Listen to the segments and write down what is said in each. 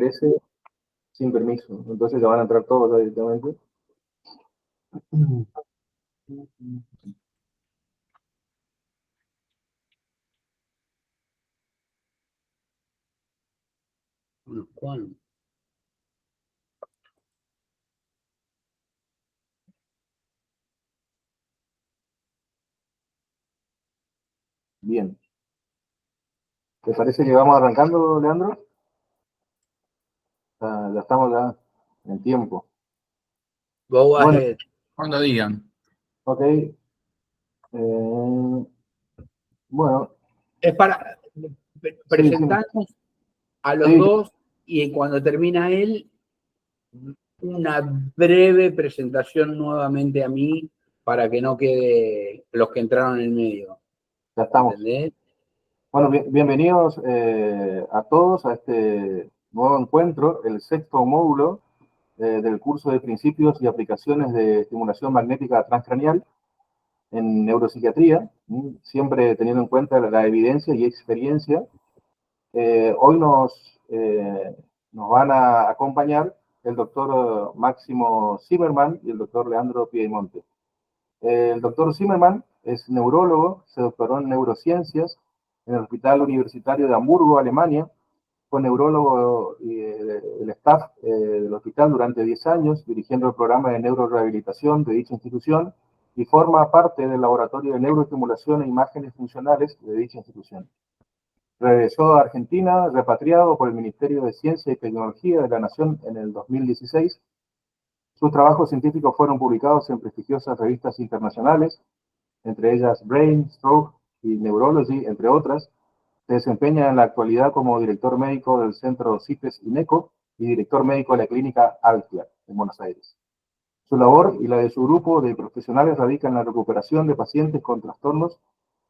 ingrese sin permiso. Entonces ya van a entrar todos directamente. ¿Cuál? Bien. ¿Te parece que vamos arrancando, Leandro? Ya estamos ya en tiempo. Go Bueno, ahead. Cuando digan. ok. Bueno. Es para presentarnos a los dos y cuando termina él, una breve presentación nuevamente a mí para que no quede los que entraron en el medio. Ya estamos. ¿Entendés? Bueno, bienvenidos a todos a este nuevo encuentro, el sexto módulo del curso de Principios y Aplicaciones de Estimulación Magnética Transcranial en Neuropsiquiatría, siempre teniendo en cuenta la evidencia y experiencia. Hoy nos van a acompañar el doctor Máximo Zimmerman y el doctor Leandro Piedemonte. El doctor Zimmerman es neurólogo, se doctoró en neurociencias en el Hospital Universitario de Hamburgo, Alemania. Fue neurólogo del staff del hospital durante 10 años, dirigiendo el programa de neurorehabilitación de dicha institución y forma parte del laboratorio de neuroestimulación e imágenes funcionales de dicha institución. Regresó a Argentina, repatriado por el Ministerio de Ciencia y Tecnología de la Nación en el 2016. Sus trabajos científicos fueron publicados en prestigiosas revistas internacionales, entre ellas Brain, Stroke y Neurology, entre otras. Se desempeña en la actualidad como director médico del Centro CITES-INECO y director médico de la clínica Altia, en Buenos Aires. Su labor y la de su grupo de profesionales radica en la recuperación de pacientes con trastornos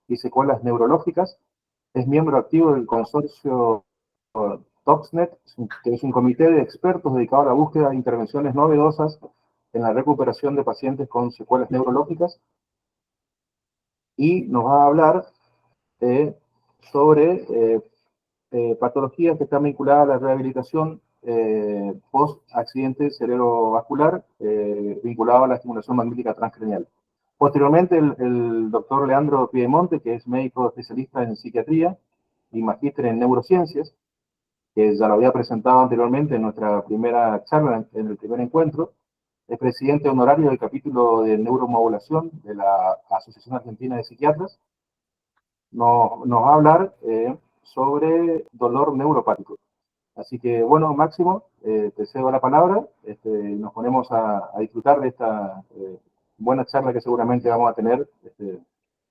y secuelas neurológicas. Es miembro activo del consorcio TOPSNet, que es un comité de expertos dedicado a la búsqueda de intervenciones novedosas en la recuperación de pacientes con secuelas neurológicas. Y nos va a hablar sobre patologías que están vinculadas a la rehabilitación post-accidente cerebrovascular vinculado a la estimulación magnética transcranial. Posteriormente, el doctor Leandro Piedemonte, que es médico especialista en psiquiatría y magíster en neurociencias, que ya lo había presentado anteriormente en nuestra primera charla, en el primer encuentro, es presidente honorario del capítulo de neuromodulación de la Asociación Argentina de Psiquiatras. Nos va a hablar sobre dolor neuropático. Así que, bueno, Máximo, te cedo la palabra. Nos ponemos a disfrutar de esta buena charla que seguramente vamos a tener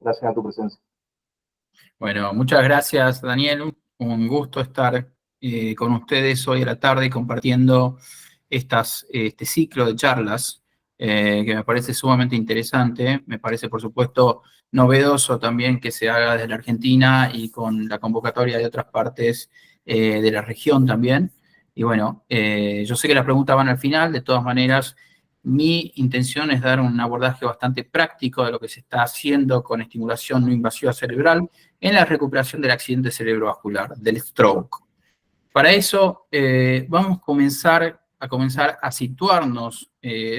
gracias a tu presencia. Bueno, muchas gracias, Daniel. Un gusto estar con ustedes hoy a la tarde compartiendo este ciclo de charlas que me parece sumamente interesante. Me parece, por supuesto, novedoso también que se haga desde la Argentina y con la convocatoria de otras partes de la región también. Y bueno, yo sé que las preguntas van al final, de todas maneras, mi intención es dar un abordaje bastante práctico de lo que se está haciendo con estimulación no invasiva cerebral en la recuperación del accidente cerebrovascular, del stroke. Para eso, vamos a comenzar a situarnos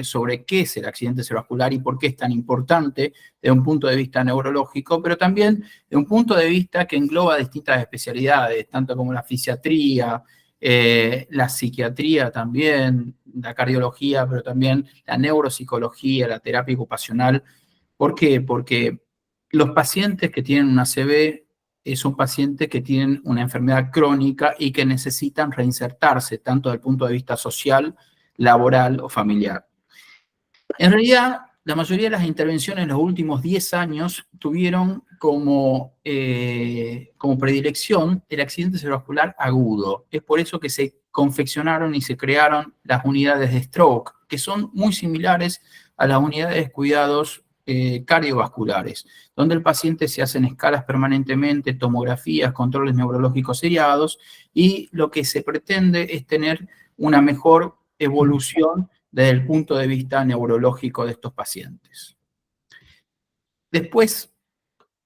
sobre qué es el accidente cerebrovascular y por qué es tan importante desde un punto de vista neurológico, pero también de un punto de vista que engloba distintas especialidades, tanto como la fisiatría, la psiquiatría también, la cardiología, pero también la neuropsicología, la terapia ocupacional. ¿Por qué? Porque los pacientes que tienen una ACV son pacientes que tienen una enfermedad crónica y que necesitan reinsertarse, tanto desde el punto de vista social, laboral o familiar. En realidad, la mayoría de las intervenciones en los últimos 10 años tuvieron como predilección el accidente cerebrovascular agudo. Es por eso que se confeccionaron y se crearon las unidades de stroke, que son muy similares a las unidades de cuidados cardiovasculares, donde el paciente se hacen escalas permanentemente, tomografías, controles neurológicos seriados, y lo que se pretende es tener una mejor evolución desde el punto de vista neurológico de estos pacientes. Después,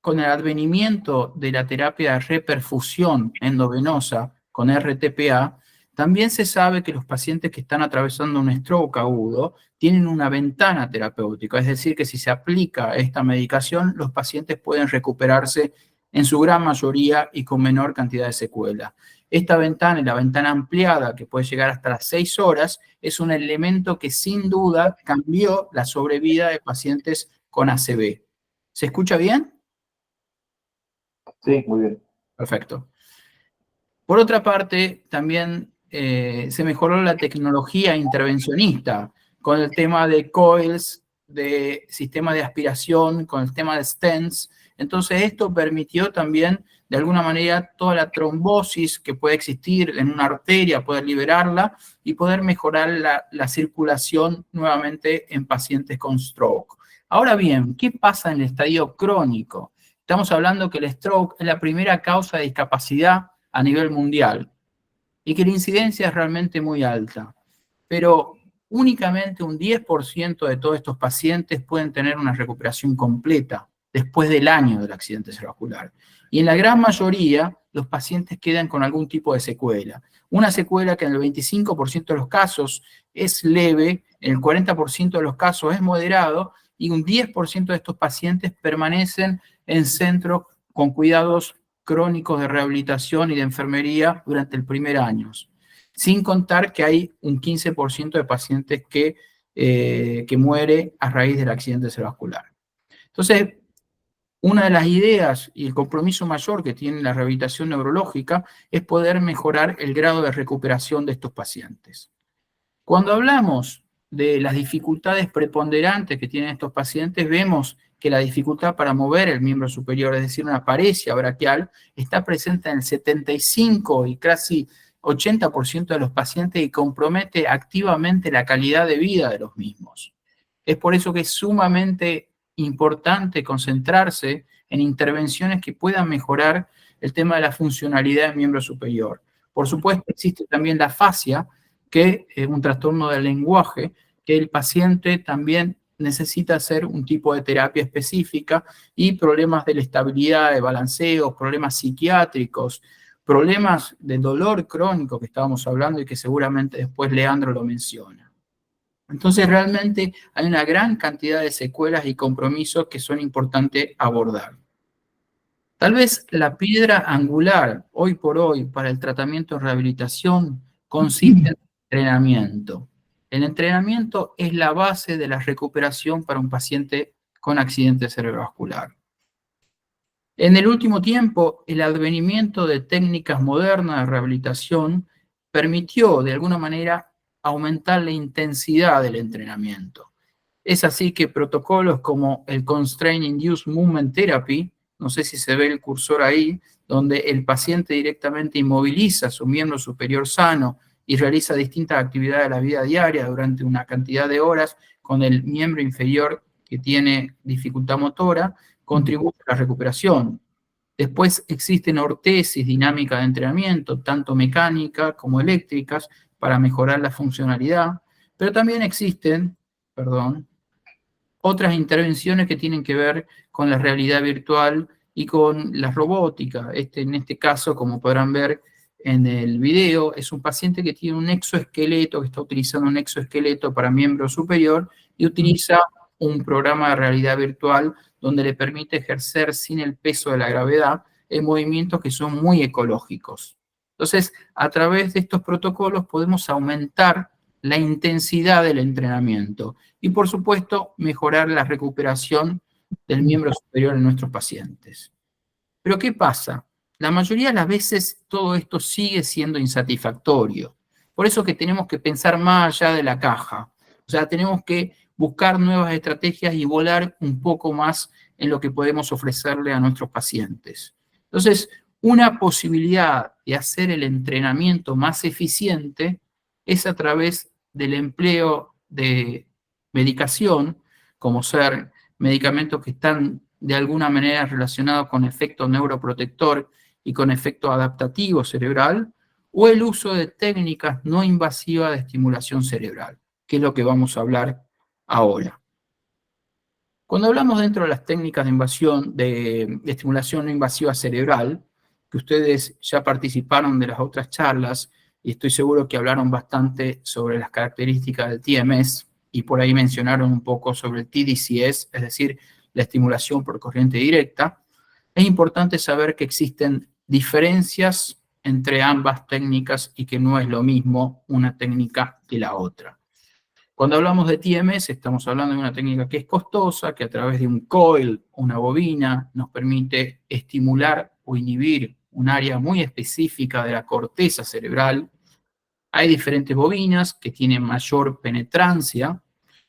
con el advenimiento de la terapia de reperfusión endovenosa con RTPA, También se sabe que los pacientes que están atravesando un stroke agudo tienen una ventana terapéutica, es decir, que si se aplica esta medicación, los pacientes pueden recuperarse en su gran mayoría y con menor cantidad de secuela. Esta ventana y la ventana ampliada, que puede llegar hasta las 6 horas, es un elemento que sin duda cambió la sobrevida de pacientes con ACV. ¿Se escucha bien? Sí, muy bien. Perfecto. Por otra parte, también se mejoró la tecnología intervencionista con el tema de coils, de sistema de aspiración, con el tema de stents. Entonces, esto permitió también, de alguna manera, toda la trombosis que puede existir en una arteria, poder liberarla y poder mejorar la circulación nuevamente en pacientes con stroke. Ahora bien, ¿qué pasa en el estadio crónico? Estamos hablando que el stroke es la primera causa de discapacidad a nivel mundial y que la incidencia es realmente muy alta. Pero únicamente un 10% de todos estos pacientes pueden tener una recuperación completa después del año del accidente cerebrovascular. Y en la gran mayoría, los pacientes quedan con algún tipo de secuela. Una secuela que en el 25% de los casos es leve, en el 40% de los casos es moderado, y un 10% de estos pacientes permanecen en centros con cuidados crónicos de rehabilitación y de enfermería durante el primer año. Sin contar que hay un 15% de pacientes que muere a raíz del accidente cerebrovascular. Entonces, una de las ideas y el compromiso mayor que tiene la rehabilitación neurológica es poder mejorar el grado de recuperación de estos pacientes. Cuando hablamos de las dificultades preponderantes que tienen estos pacientes, vemos que la dificultad para mover el miembro superior, es decir, una paresia braquial, está presente en el 75 y casi 80% de los pacientes y compromete activamente la calidad de vida de los mismos. Es por eso que es sumamente importante concentrarse en intervenciones que puedan mejorar el tema de la funcionalidad del miembro superior. Por supuesto, existe también la afasia, que es un trastorno del lenguaje, que el paciente también necesita hacer un tipo de terapia específica y problemas de la estabilidad, de balanceo, problemas psiquiátricos, problemas de dolor crónico que estábamos hablando y que seguramente después Leandro lo menciona. Entonces realmente hay una gran cantidad de secuelas y compromisos que son importantes abordar. Tal vez la piedra angular hoy por hoy para el tratamiento de rehabilitación consiste en entrenamiento. El entrenamiento es la base de la recuperación para un paciente con accidente cerebrovascular. En el último tiempo, el advenimiento de técnicas modernas de rehabilitación permitió, de alguna manera, aumentar la intensidad del entrenamiento. Es así que protocolos como el Constraint Induced Movement Therapy, no sé si se ve el cursor ahí, donde el paciente directamente inmoviliza su miembro superior sano y realiza distintas actividades de la vida diaria durante una cantidad de horas con el miembro inferior que tiene dificultad motora, contribuye a la recuperación. Después existen ortesis dinámicas de entrenamiento, tanto mecánicas como eléctricas, para mejorar la funcionalidad, pero también existen, otras intervenciones que tienen que ver con la realidad virtual y con la robótica. En este caso, como podrán ver en el video, es un paciente que tiene un exoesqueleto, que está utilizando un exoesqueleto para miembro superior y utiliza un programa de realidad virtual donde le permite ejercer sin el peso de la gravedad en movimientos que son muy ecológicos. Entonces, a través de estos protocolos podemos aumentar la intensidad del entrenamiento y, por supuesto, mejorar la recuperación del miembro superior en nuestros pacientes. Pero, ¿qué pasa? La mayoría de las veces todo esto sigue siendo insatisfactorio. Por eso que tenemos que pensar más allá de la caja. O sea, tenemos que buscar nuevas estrategias y volar un poco más en lo que podemos ofrecerle a nuestros pacientes. Entonces, una posibilidad de hacer el entrenamiento más eficiente es a través del empleo de medicación, como ser medicamentos que están de alguna manera relacionados con efecto neuroprotector y con efecto adaptativo cerebral, o el uso de técnicas no invasivas de estimulación cerebral, que es lo que vamos a hablar ahora. Cuando hablamos dentro de las técnicas de invasión, de estimulación no invasiva cerebral, que ustedes ya participaron de las otras charlas y estoy seguro que hablaron bastante sobre las características del TMS, y por ahí mencionaron un poco sobre el TDCS, es decir, la estimulación por corriente directa. Es importante saber que existen diferencias entre ambas técnicas y que no es lo mismo una técnica que la otra. Cuando hablamos de TMS, estamos hablando de una técnica que es costosa, que a través de un coil, una bobina, nos permite estimular o inhibir un área muy específica de la corteza cerebral. Hay diferentes bobinas que tienen mayor penetrancia.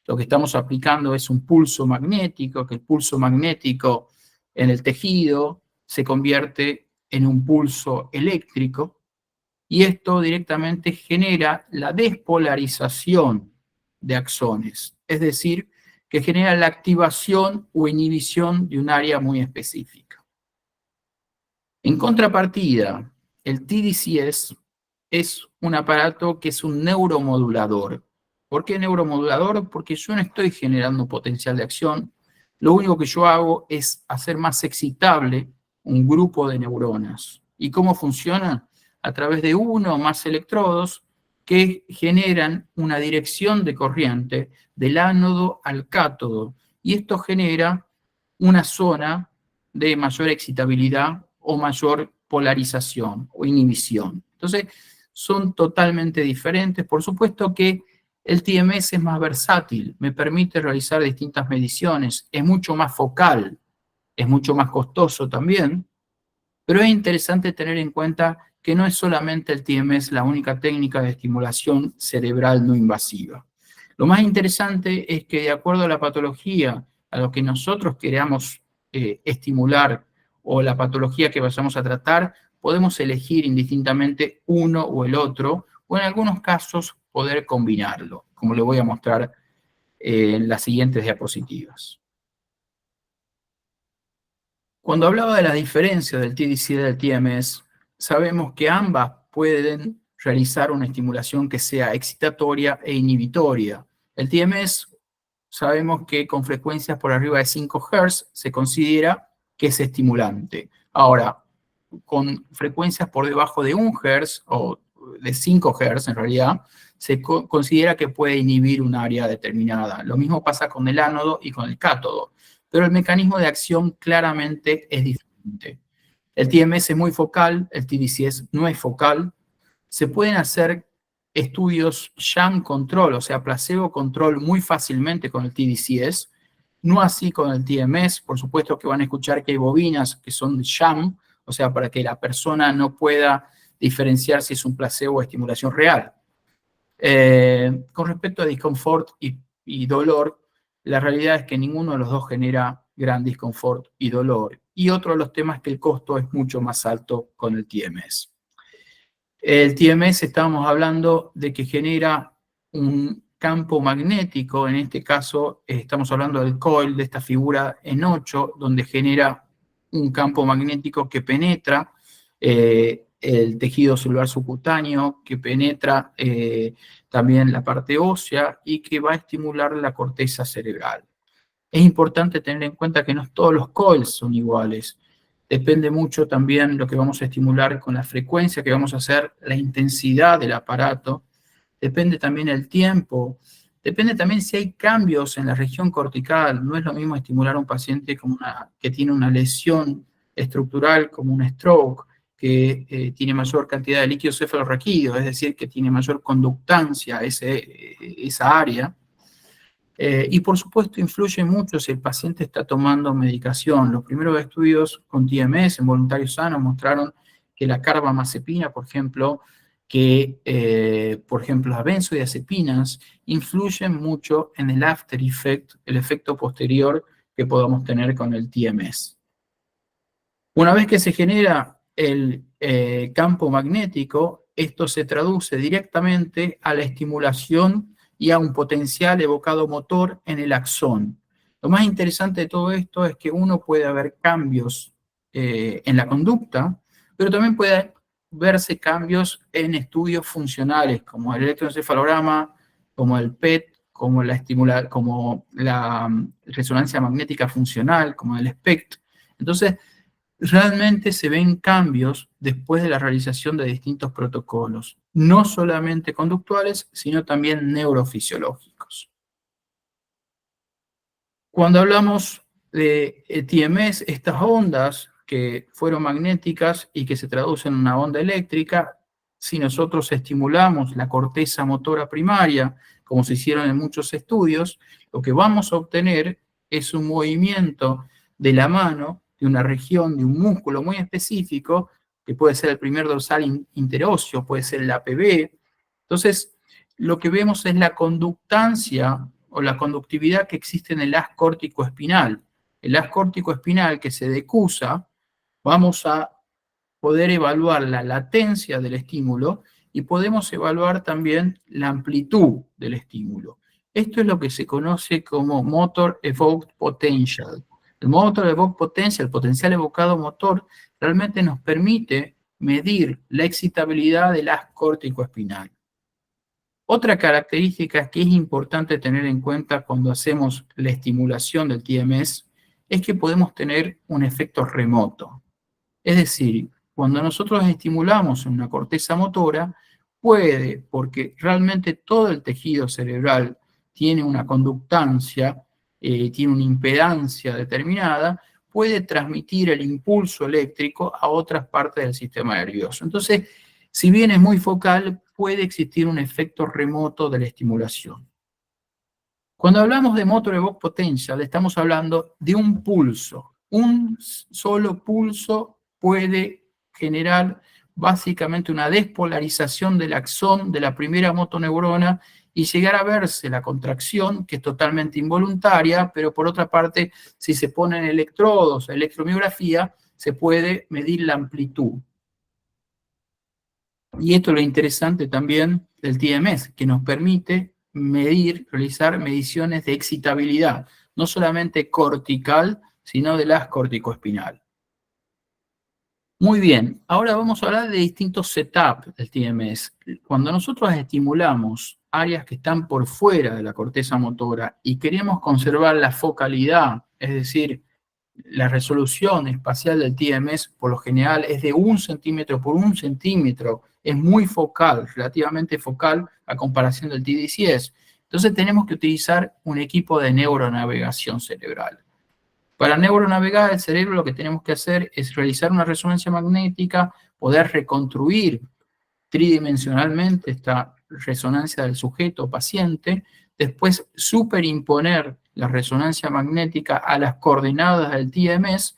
Lo que estamos aplicando es un pulso magnético, que el pulso magnético en el tejido se convierte en un pulso eléctrico, y esto directamente genera la despolarización de axones, es decir, que genera la activación o inhibición de un área muy específica. En contrapartida, el TDCS es un aparato que es un neuromodulador. ¿Por qué neuromodulador? Porque yo no estoy generando potencial de acción, lo único que yo hago es hacer más excitable un grupo de neuronas. ¿Y cómo funciona? A través de uno o más electrodos que generan una dirección de corriente del ánodo al cátodo, y esto genera una zona de mayor excitabilidad o mayor polarización o inhibición. Entonces, son totalmente diferentes. Por supuesto que el TMS es más versátil, me permite realizar distintas mediciones, es mucho más focal, es mucho más costoso también, pero es interesante tener en cuenta que no es solamente el TMS la única técnica de estimulación cerebral no invasiva. Lo más interesante es que de acuerdo a la patología, a lo que nosotros queramos estimular o la patología que vayamos a tratar, podemos elegir indistintamente uno o el otro, o en algunos casos poder combinarlo, como le voy a mostrar en las siguientes diapositivas. Cuando hablaba de la diferencia del TDC y del TMS, sabemos que ambas pueden realizar una estimulación que sea excitatoria e inhibitoria. El TMS sabemos que con frecuencias por arriba de 5 Hz se considera que es estimulante. Ahora, con frecuencias por debajo de 1 Hz o de 5 Hz en realidad, se considera que puede inhibir un área determinada. Lo mismo pasa con el ánodo y con el cátodo, pero el mecanismo de acción claramente es diferente. El TMS es muy focal, el TDCS no es focal. Se pueden hacer estudios sham control, o sea, placebo control muy fácilmente con el TDCS, no así con el TMS. Por supuesto que van a escuchar que hay bobinas que son sham, o sea, para que la persona no pueda diferenciar si es un placebo o estimulación real. Con respecto a disconfort y dolor, la realidad es que ninguno de los dos genera gran disconfort y dolor. Y otro de los temas es que el costo es mucho más alto con el TMS. El TMS estábamos hablando de que genera un campo magnético, en este caso estamos hablando del coil, de esta figura en 8, donde genera un campo magnético que penetra el tejido celular subcutáneo, que penetra también la parte ósea y que va a estimular la corteza cerebral. Es importante tener en cuenta que no todos los coils son iguales. Depende mucho también lo que vamos a estimular con la frecuencia que vamos a hacer, la intensidad del aparato. Depende también el tiempo. Depende también si hay cambios en la región cortical. No es lo mismo estimular a un paciente que tiene una lesión estructural como un stroke, que tiene mayor cantidad de líquido cefalorraquídeo, es decir, que tiene mayor conductancia esa área. Y por supuesto influye mucho si el paciente está tomando medicación. Los primeros estudios con TMS en voluntarios sanos mostraron que la carbamazepina, por ejemplo, las benzodiazepinas influyen mucho en el after effect, el efecto posterior que podamos tener con el TMS. Una vez que se genera el campo magnético, esto se traduce directamente a la estimulación y a un potencial evocado motor en el axón. Lo más interesante de todo esto es que uno puede haber cambios en la conducta, pero también puede verse cambios en estudios funcionales, como el electroencefalograma, como el PET, como la resonancia magnética funcional, como el SPECT. Entonces, realmente se ven cambios después de la realización de distintos protocolos, no solamente conductuales, sino también neurofisiológicos. Cuando hablamos de TMS, estas ondas que fueron magnéticas y que se traducen en una onda eléctrica, si nosotros estimulamos la corteza motora primaria, como se hicieron en muchos estudios, lo que vamos a obtener es un movimiento de la mano, de una región, de un músculo muy específico, que puede ser el primer dorsal interóseo, puede ser el APB. Entonces, lo que vemos es la conductancia o la conductividad que existe en el haz córtico-espinal. El haz córtico-espinal que se decusa, vamos a poder evaluar la latencia del estímulo y podemos evaluar también la amplitud del estímulo. Esto es lo que se conoce como Motor Evoked Potential. El Motor Evoked Potential, el potencial evocado motor, realmente nos permite medir la excitabilidad del haz córtico-espinal. Otra característica que es importante tener en cuenta cuando hacemos la estimulación del TMS es que podemos tener un efecto remoto. Es decir, cuando nosotros estimulamos en una corteza motora, puede, porque realmente todo el tejido cerebral tiene una conductancia, tiene una impedancia determinada, puede transmitir el impulso eléctrico a otras partes del sistema nervioso. Entonces, si bien es muy focal, puede existir un efecto remoto de la estimulación. Cuando hablamos de Motor Evoked Potential, estamos hablando de un pulso. Un solo pulso puede generar básicamente una despolarización del axón de la primera motoneurona y llegar a verse la contracción, que es totalmente involuntaria, pero por otra parte, si se ponen electrodos, electromiografía, se puede medir la amplitud. Y esto es lo interesante también del TMS, que nos permite realizar mediciones de excitabilidad, no solamente cortical, sino del haz córtico-espinal. Muy bien, ahora vamos a hablar de distintos setups del TMS. Cuando nosotros estimulamos áreas que están por fuera de la corteza motora y queremos conservar la focalidad, es decir, la resolución espacial del TMS por lo general es de 1 centímetro por 1 centímetro, es muy focal, relativamente focal a comparación del TDCS. Entonces tenemos que utilizar un equipo de neuronavegación cerebral. Para neuronavegar el cerebro lo que tenemos que hacer es realizar una resonancia magnética, poder reconstruir tridimensionalmente esta resonancia del sujeto o paciente, después superimponer la resonancia magnética a las coordenadas del TMS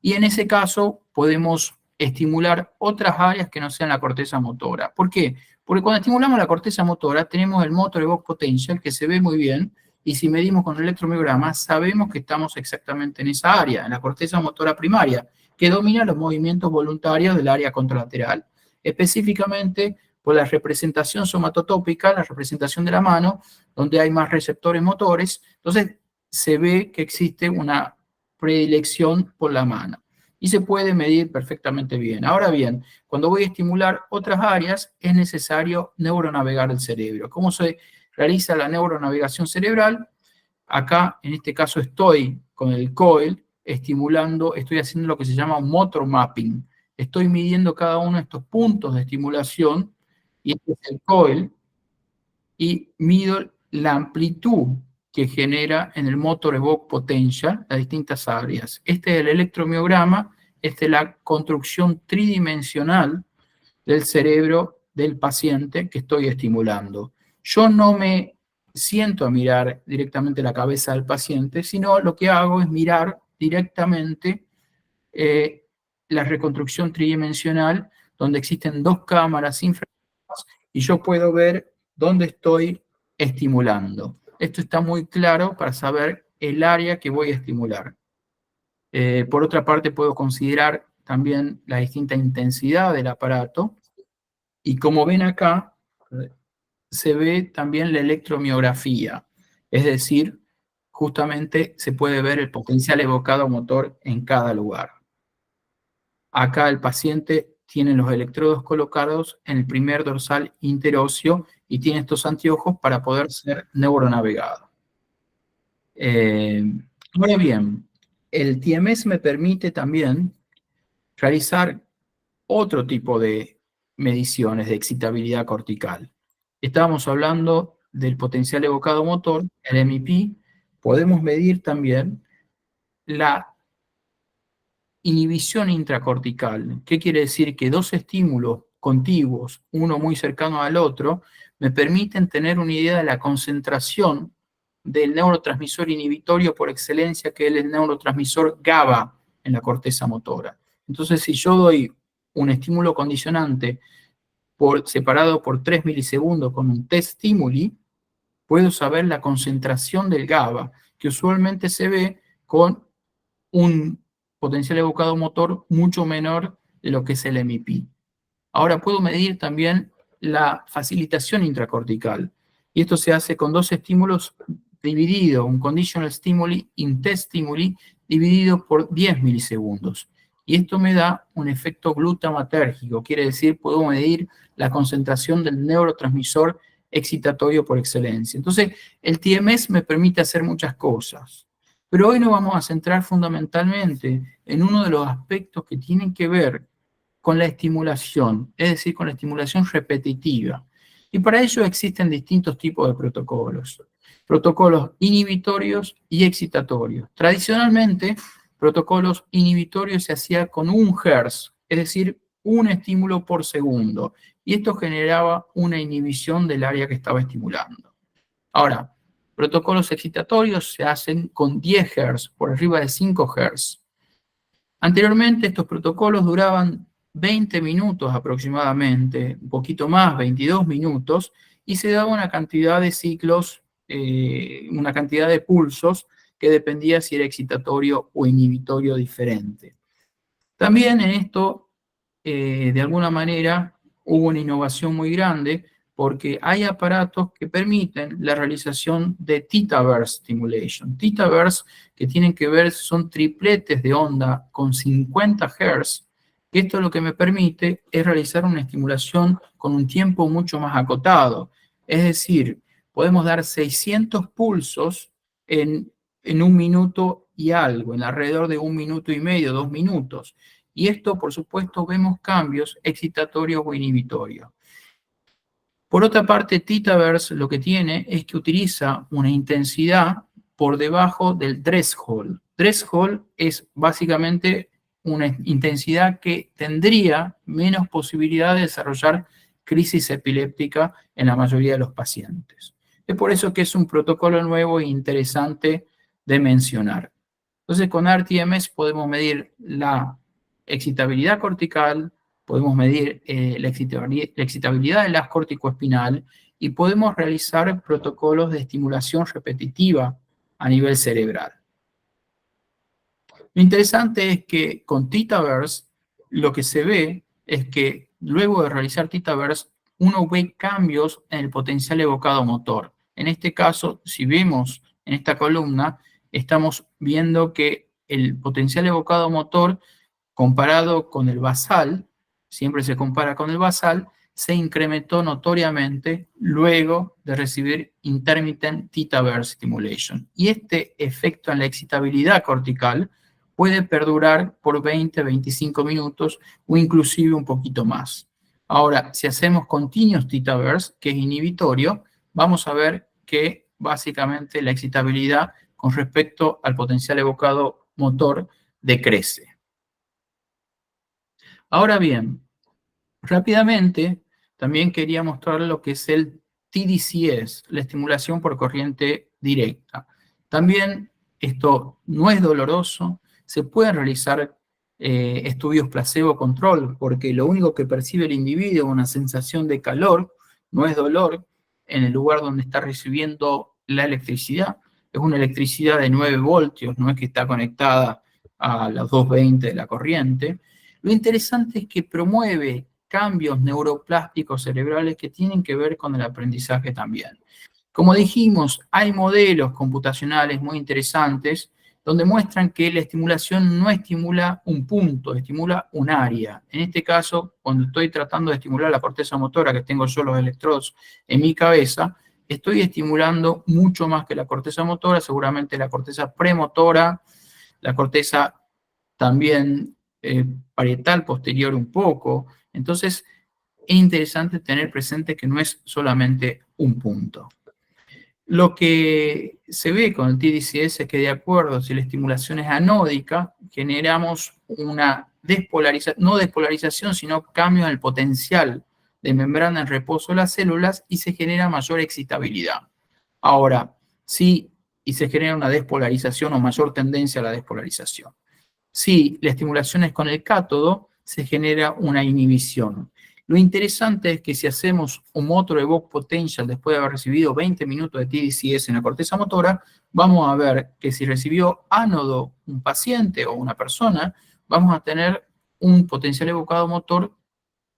y en ese caso podemos estimular otras áreas que no sean la corteza motora. ¿Por qué? Porque cuando estimulamos la corteza motora tenemos el Motor Evoked Potential que se ve muy bien y si medimos con el electromiograma sabemos que estamos exactamente en esa área, en la corteza motora primaria, que domina los movimientos voluntarios del área contralateral. Específicamente por la representación somatotópica, la representación de la mano, donde hay más receptores motores, entonces se ve que existe una predilección por la mano y se puede medir perfectamente bien. Ahora bien, cuando voy a estimular otras áreas, es necesario neuronavegar el cerebro. ¿Cómo se realiza la neuronavegación cerebral? Acá, en este caso, estoy con el coil estimulando, estoy haciendo lo que se llama motor mapping. Estoy midiendo cada uno de estos puntos de estimulación, y este es el coil, y mido la amplitud que genera en el Motor Evoked Potential las distintas áreas. Este es el electromiograma, esta es la construcción tridimensional del cerebro del paciente que estoy estimulando. Yo no me siento a mirar directamente la cabeza del paciente, sino lo que hago es mirar directamente la reconstrucción tridimensional, donde existen dos cámaras infrarrojas y yo puedo ver dónde estoy estimulando. Esto está muy claro para saber el área que voy a estimular. Por otra parte, puedo considerar también la distinta intensidad del aparato y como ven acá, se ve también la electromiografía, es decir, justamente se puede ver el potencial evocado motor en cada lugar. Acá el paciente tiene los electrodos colocados en el primer dorsal interóseo y tiene estos anteojos para poder ser neuronavegado. Ahora bien, el TMS me permite también realizar otro tipo de mediciones de excitabilidad cortical. Estábamos hablando del potencial evocado motor, el MIP. Podemos medir también la inhibición intracortical. ¿Qué quiere decir? Que dos estímulos contiguos, uno muy cercano al otro, me permiten tener una idea de la concentración del neurotransmisor inhibitorio por excelencia, que es el neurotransmisor GABA en la corteza motora. Entonces, si yo doy un estímulo condicionante separado por 3 milisegundos con un test stimuli, puedo saber la concentración del GABA, que usualmente se ve con un potencial evocado motor mucho menor de lo que es el MIP. Ahora puedo medir también la facilitación intracortical, y esto se hace con dos estímulos dividido, un conditional stimuli, test stimuli, dividido por 10 milisegundos. Y esto me da un efecto glutamatérgico, quiere decir, puedo medir la concentración del neurotransmisor excitatorio por excelencia. Entonces, el TMS me permite hacer muchas cosas. Pero hoy nos vamos a centrar fundamentalmente en uno de los aspectos que tienen que ver con la estimulación, es decir, con la estimulación repetitiva. Y para ello existen distintos tipos de protocolos. Protocolos inhibitorios y excitatorios. Tradicionalmente, protocolos inhibitorios se hacía con 1 Hz, es decir, un estímulo por segundo. Y esto generaba una inhibición del área que estaba estimulando. Ahora, protocolos excitatorios se hacen con 10 Hz, por arriba de 5 Hz. Anteriormente estos protocolos duraban 20 minutos aproximadamente, un poquito más, 22 minutos, y se daba una cantidad de ciclos, una cantidad de pulsos que dependía si era excitatorio o inhibitorio diferente. También en esto, de alguna manera, hubo una innovación muy grande, porque hay aparatos que permiten la realización de theta burst stimulation. Theta burst que tienen que ver, son tripletes de onda con 50 Hz, que esto lo que me permite es realizar una estimulación con un tiempo mucho más acotado. Es decir, podemos dar 600 pulsos en 1 minuto y algo, en alrededor de 1 minuto y medio, 2 minutos. Y esto, por supuesto, vemos cambios excitatorios o inhibitorios. Por otra parte, theta burst lo que tiene es que utiliza una intensidad por debajo del threshold. Threshold es básicamente una intensidad que tendría menos posibilidad de desarrollar crisis epiléptica en la mayoría de los pacientes. Es por eso que es un protocolo nuevo e interesante de mencionar. Entonces, con ARTMS podemos medir la excitabilidad cortical, podemos medir la excitabilidad del haz corticoespinal y podemos realizar protocolos de estimulación repetitiva a nivel cerebral. Lo interesante es que con theta burst lo que se ve es que luego de realizar theta burst uno ve cambios en el potencial evocado motor. En este caso, si vemos en esta columna, estamos viendo que el potencial evocado motor comparado con el basal, siempre se compara con el basal, se incrementó notoriamente luego de recibir intermittent theta burst stimulation. Y este efecto en la excitabilidad cortical puede perdurar por 20-25 minutos o inclusive un poquito más. Ahora, si hacemos continuous theta burst, que es inhibitorio, vamos a ver que básicamente la excitabilidad con respecto al potencial evocado motor decrece. Ahora bien, rápidamente también quería mostrar lo que es el TDCS, la estimulación por corriente directa. También esto no es doloroso, se pueden realizar estudios placebo control, porque lo único que percibe el individuo es una sensación de calor, no es dolor, en el lugar donde está recibiendo la electricidad. Es una electricidad de 9 voltios, no es que está conectada a las 220 de la corriente. Lo interesante es que promueve cambios neuroplásticos cerebrales que tienen que ver con el aprendizaje también. Como dijimos, hay modelos computacionales muy interesantes donde muestran que la estimulación no estimula un punto, estimula un área. En este caso, cuando estoy tratando de estimular la corteza motora, que tengo yo los electrodos en mi cabeza, estoy estimulando mucho más que la corteza motora, seguramente la corteza premotora, la corteza también parietal posterior un poco. Entonces, es interesante tener presente que no es solamente un punto. Lo que se ve con el TDCS es que de acuerdo si la estimulación es anódica, generamos una despolarización, no despolarización, sino cambio en el potencial de membrana en reposo de las células y se genera mayor excitabilidad. Ahora, y se genera una despolarización o mayor tendencia a la despolarización. Si la estimulación es con el cátodo, se genera una inhibición. Lo interesante es que si hacemos un motor evoked potential después de haber recibido 20 minutos de TDCS en la corteza motora, vamos a ver que si recibió ánodo un paciente o una persona, vamos a tener un potencial evocado motor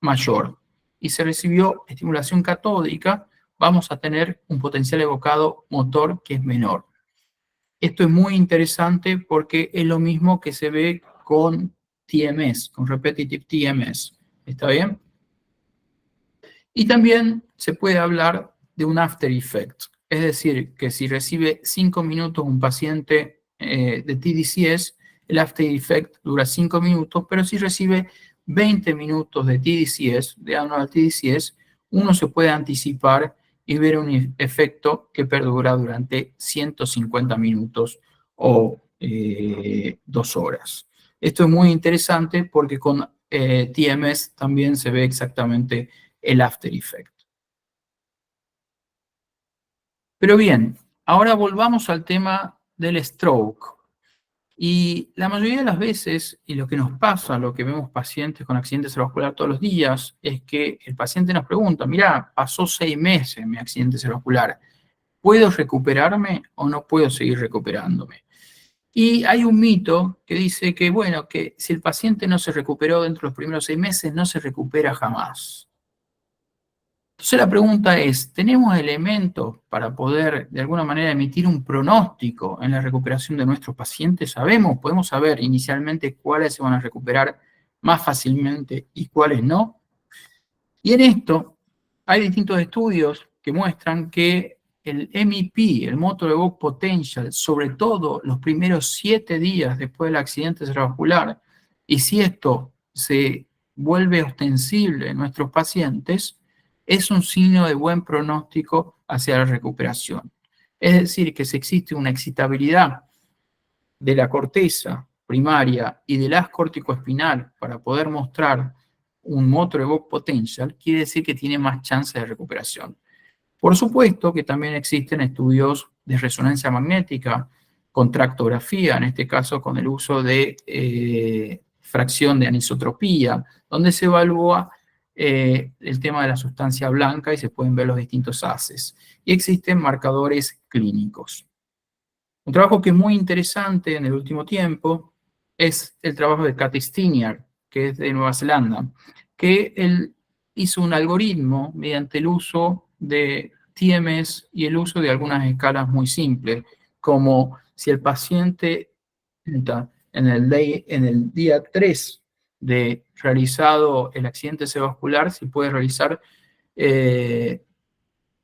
mayor. Y si recibió estimulación catódica, vamos a tener un potencial evocado motor que es menor. Esto es muy interesante porque es lo mismo que se ve con TMS, con Repetitive TMS. ¿Está bien? Y también se puede hablar de un after effect. Es decir, que si recibe 5 minutos un paciente de TDCS, el after effect dura 5 minutos, pero si recibe 20 minutos de TDCS, de anual TDCS, uno se puede anticipar y ver un efecto que perdura durante 150 minutos o 2 horas. Esto es muy interesante porque con TMS también se ve exactamente el after effect. Pero bien, ahora volvamos al tema del stroke. Y la mayoría de las veces, y lo que nos pasa, lo que vemos pacientes con accidente cerebrovascular todos los días, es que el paciente nos pregunta, mirá, pasó 6 meses mi accidente cerebrovascular, ¿puedo recuperarme o no puedo seguir recuperándome? Y hay un mito que dice que, bueno, que si el paciente no se recuperó dentro de los primeros 6 meses, no se recupera jamás. Entonces la pregunta es, ¿tenemos elementos para poder de alguna manera emitir un pronóstico en la recuperación de nuestros pacientes? ¿Podemos saber inicialmente cuáles se van a recuperar más fácilmente y cuáles no? Y en esto hay distintos estudios que muestran que el MEP, el Motor Evoked Potential, sobre todo los primeros 7 días después del accidente cerebrovascular, y si esto se vuelve ostensible en nuestros pacientes, es un signo de buen pronóstico hacia la recuperación. Es decir, que si existe una excitabilidad de la corteza primaria y del haz córtico-espinal para poder mostrar un motor evoked potential, quiere decir que tiene más chance de recuperación. Por supuesto que también existen estudios de resonancia magnética con tractografía, en este caso con el uso de fracción de anisotropía, donde se evalúa el tema de la sustancia blanca y se pueden ver los distintos haces. Y existen marcadores clínicos. Un trabajo que es muy interesante en el último tiempo es el trabajo de Cathy Stiniar, que es de Nueva Zelanda, que él hizo un algoritmo mediante el uso de TMS y el uso de algunas escalas muy simples, como si el paciente en el día 3 de realizado el accidente cerebrovascular, si puede realizar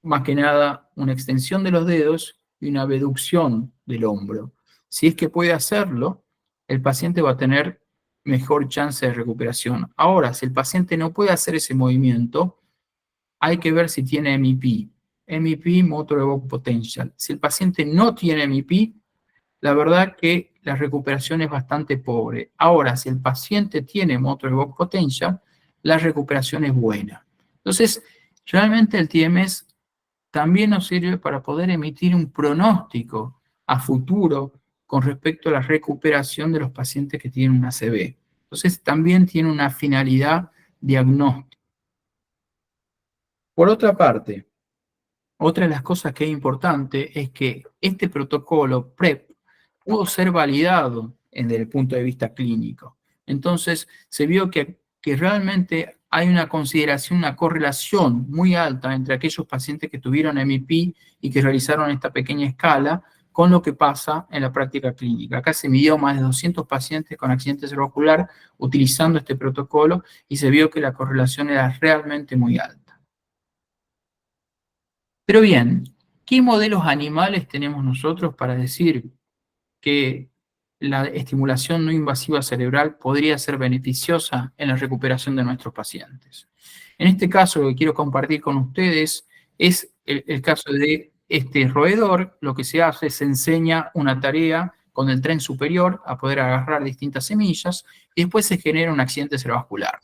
más que nada una extensión de los dedos y una abducción del hombro. Si es que puede hacerlo, el paciente va a tener mejor chance de recuperación. Ahora, si el paciente no puede hacer ese movimiento, hay que ver si tiene MEP. MEP, Motor Evoked Potential. Si el paciente no tiene MEP, la verdad que la recuperación es bastante pobre. Ahora, si el paciente tiene Motor Evoked Potential, la recuperación es buena. Entonces, realmente el TMS también nos sirve para poder emitir un pronóstico a futuro con respecto a la recuperación de los pacientes que tienen una ACV. Entonces, también tiene una finalidad diagnóstica. Por otra parte, otra de las cosas que es importante es que este protocolo PrEP pudo ser validado desde el punto de vista clínico. Entonces, se vio que realmente hay una consideración, una correlación muy alta entre aquellos pacientes que tuvieron MEP y que realizaron esta pequeña escala con lo que pasa en la práctica clínica. Acá se midió más de 200 pacientes con accidente cerebrovascular utilizando este protocolo y se vio que la correlación era realmente muy alta. Pero bien, ¿qué modelos animales tenemos nosotros para decir que la estimulación no invasiva cerebral podría ser beneficiosa en la recuperación de nuestros pacientes. En este caso, lo que quiero compartir con ustedes es el caso de este roedor. Lo que se hace es se enseña una tarea con el tren superior a poder agarrar distintas semillas y después se genera un accidente cerebrovascular.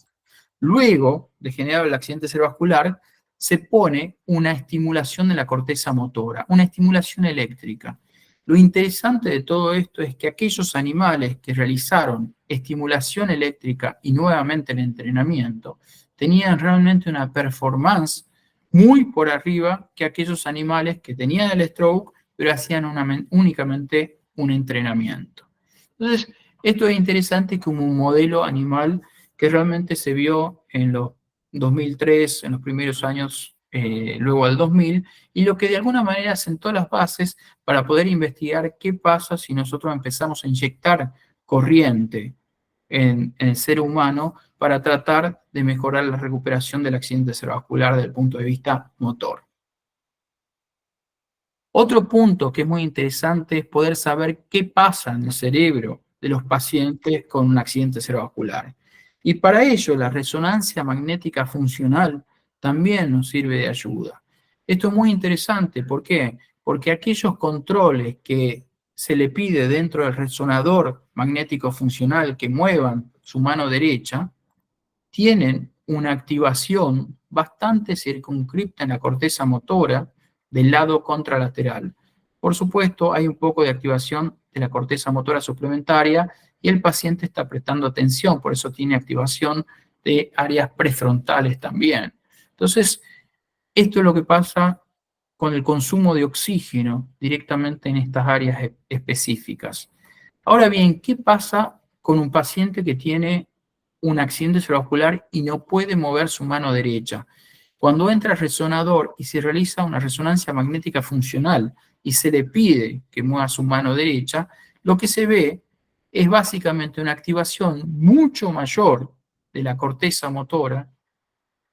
Luego de generar el accidente cerebrovascular, se pone una estimulación de la corteza motora, una estimulación eléctrica. Lo interesante de todo esto es que aquellos animales que realizaron estimulación eléctrica y nuevamente el entrenamiento, tenían realmente una performance muy por arriba que aquellos animales que tenían el stroke, pero hacían únicamente un entrenamiento. Entonces, esto es interesante como un modelo animal que realmente se vio en los 2003, en los primeros años, luego del 2000, y lo que de alguna manera sentó las bases para poder investigar qué pasa si nosotros empezamos a inyectar corriente en el ser humano para tratar de mejorar la recuperación del accidente cerebrovascular desde el punto de vista motor. Otro punto que es muy interesante es poder saber qué pasa en el cerebro de los pacientes con un accidente cerebrovascular. Y para ello la resonancia magnética funcional también nos sirve de ayuda. Esto es muy interesante, ¿por qué? Porque aquellos controles que se le pide dentro del resonador magnético funcional que muevan su mano derecha, tienen una activación bastante circunscripta en la corteza motora del lado contralateral. Por supuesto, hay un poco de activación de la corteza motora suplementaria y el paciente está prestando atención, por eso tiene activación de áreas prefrontales también. Entonces, esto es lo que pasa con el consumo de oxígeno directamente en estas áreas específicas. Ahora bien, ¿qué pasa con un paciente que tiene un accidente cerebrovascular y no puede mover su mano derecha? Cuando entra el resonador y se realiza una resonancia magnética funcional y se le pide que mueva su mano derecha, lo que se ve es básicamente una activación mucho mayor de la corteza motora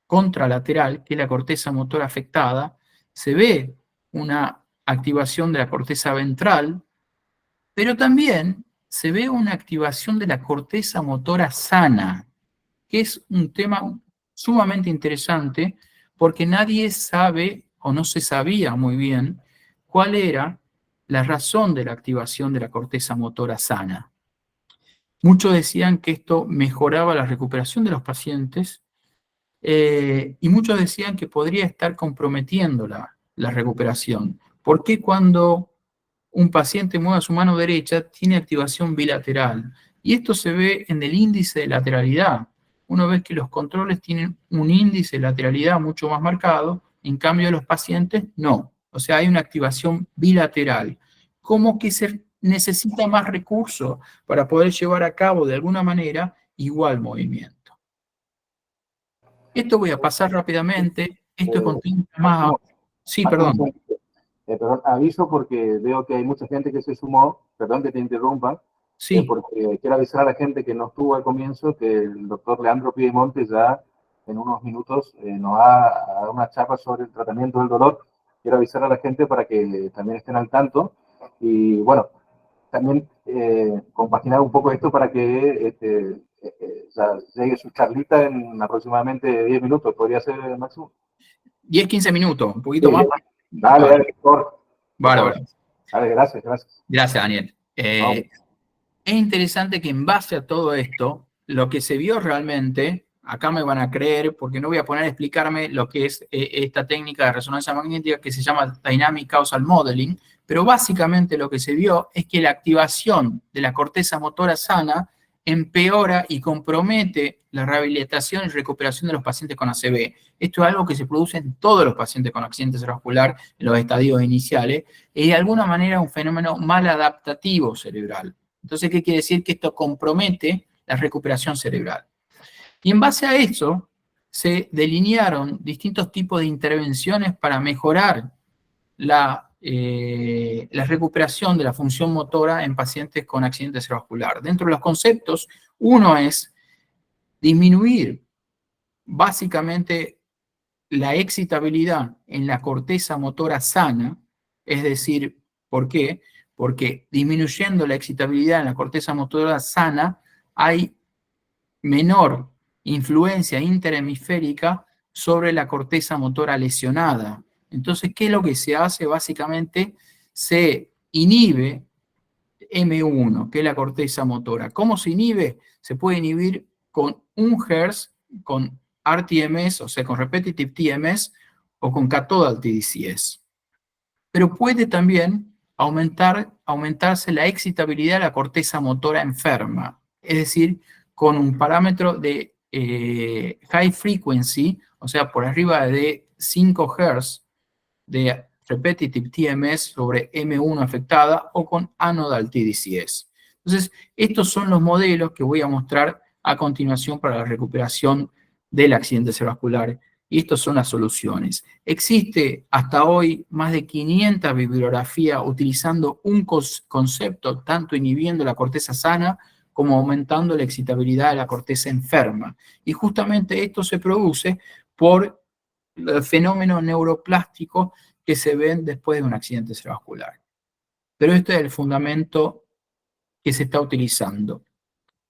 contralateral, que es la corteza motora afectada. Se ve una activación de la corteza ventral, pero también se ve una activación de la corteza motora sana, que es un tema sumamente interesante porque nadie sabe o no se sabía muy bien cuál era la razón de la activación de la corteza motora sana. Muchos decían que esto mejoraba la recuperación de los pacientes y muchos decían que podría estar comprometiendo la recuperación. ¿Por qué cuando un paciente mueve su mano derecha tiene activación bilateral? Y esto se ve en el índice de lateralidad. Uno ve que los controles tienen un índice de lateralidad mucho más marcado, en cambio los pacientes no. O sea, hay una activación bilateral. Como que se necesita más recursos para poder llevar a cabo de alguna manera igual movimiento. Esto voy a pasar rápidamente. Esto es contenido más... Sí, perdón. Perdón, aviso porque veo que hay mucha gente que se sumó, perdón que te interrumpa, Sí. porque quiero avisar a la gente que no estuvo al comienzo que el doctor Leandro Piedemonte ya en unos minutos nos va a dar una charla sobre el tratamiento del dolor. Quiero avisar a la gente para que también estén al tanto y bueno, también compaginar un poco esto para que ya llegue su charlita en aproximadamente 10 minutos, ¿podría ser, Máximo? 10, 15 minutos, un poquito más. Dale, por favor. Bárbaro. Dale, gracias. Gracias, Daniel. Es interesante que en base a todo esto, lo que se vio realmente, acá me van a creer, porque no voy a poner a explicarme lo que es esta técnica de resonancia magnética que se llama Dynamic Causal Modeling, pero básicamente lo que se vio es que la activación de la corteza motora sana empeora y compromete la rehabilitación y recuperación de los pacientes con ACV. Esto es algo que se produce en todos los pacientes con accidente cerebrovascular en los estadios iniciales, y de alguna manera es un fenómeno maladaptativo cerebral. Entonces, ¿qué quiere decir? Que esto compromete la recuperación cerebral. Y en base a eso, se delinearon distintos tipos de intervenciones para mejorar la recuperación de la función motora en pacientes con accidente cerebrovascular. Dentro de los conceptos, uno es disminuir básicamente la excitabilidad en la corteza motora sana, es decir, ¿por qué? porque disminuyendo la excitabilidad en la corteza motora sana, hay menor influencia interhemisférica sobre la corteza motora lesionada. Entonces, ¿qué es lo que se hace? Básicamente, se inhibe M1, que es la corteza motora. ¿Cómo se inhibe? Se puede inhibir con 1 Hz, con rTMS, o sea, con Repetitive TMS, o con Cathodal TDCS. Pero puede también aumentarse la excitabilidad de la corteza motora enferma, es decir, con un parámetro de high frequency, o sea, por arriba de 5 Hz de Repetitive TMS sobre M1 afectada o con Anodal TDCS. Entonces, estos son los modelos que voy a mostrar a continuación para la recuperación del accidente cerebrovascular. Y estas son las soluciones. Existe hasta hoy más de 500 bibliografías utilizando un concepto, tanto inhibiendo la corteza sana como aumentando la excitabilidad de la corteza enferma. Y justamente esto se produce por los fenómenos neuroplásticos que se ven después de un accidente cerebrovascular. Pero este es el fundamento que se está utilizando.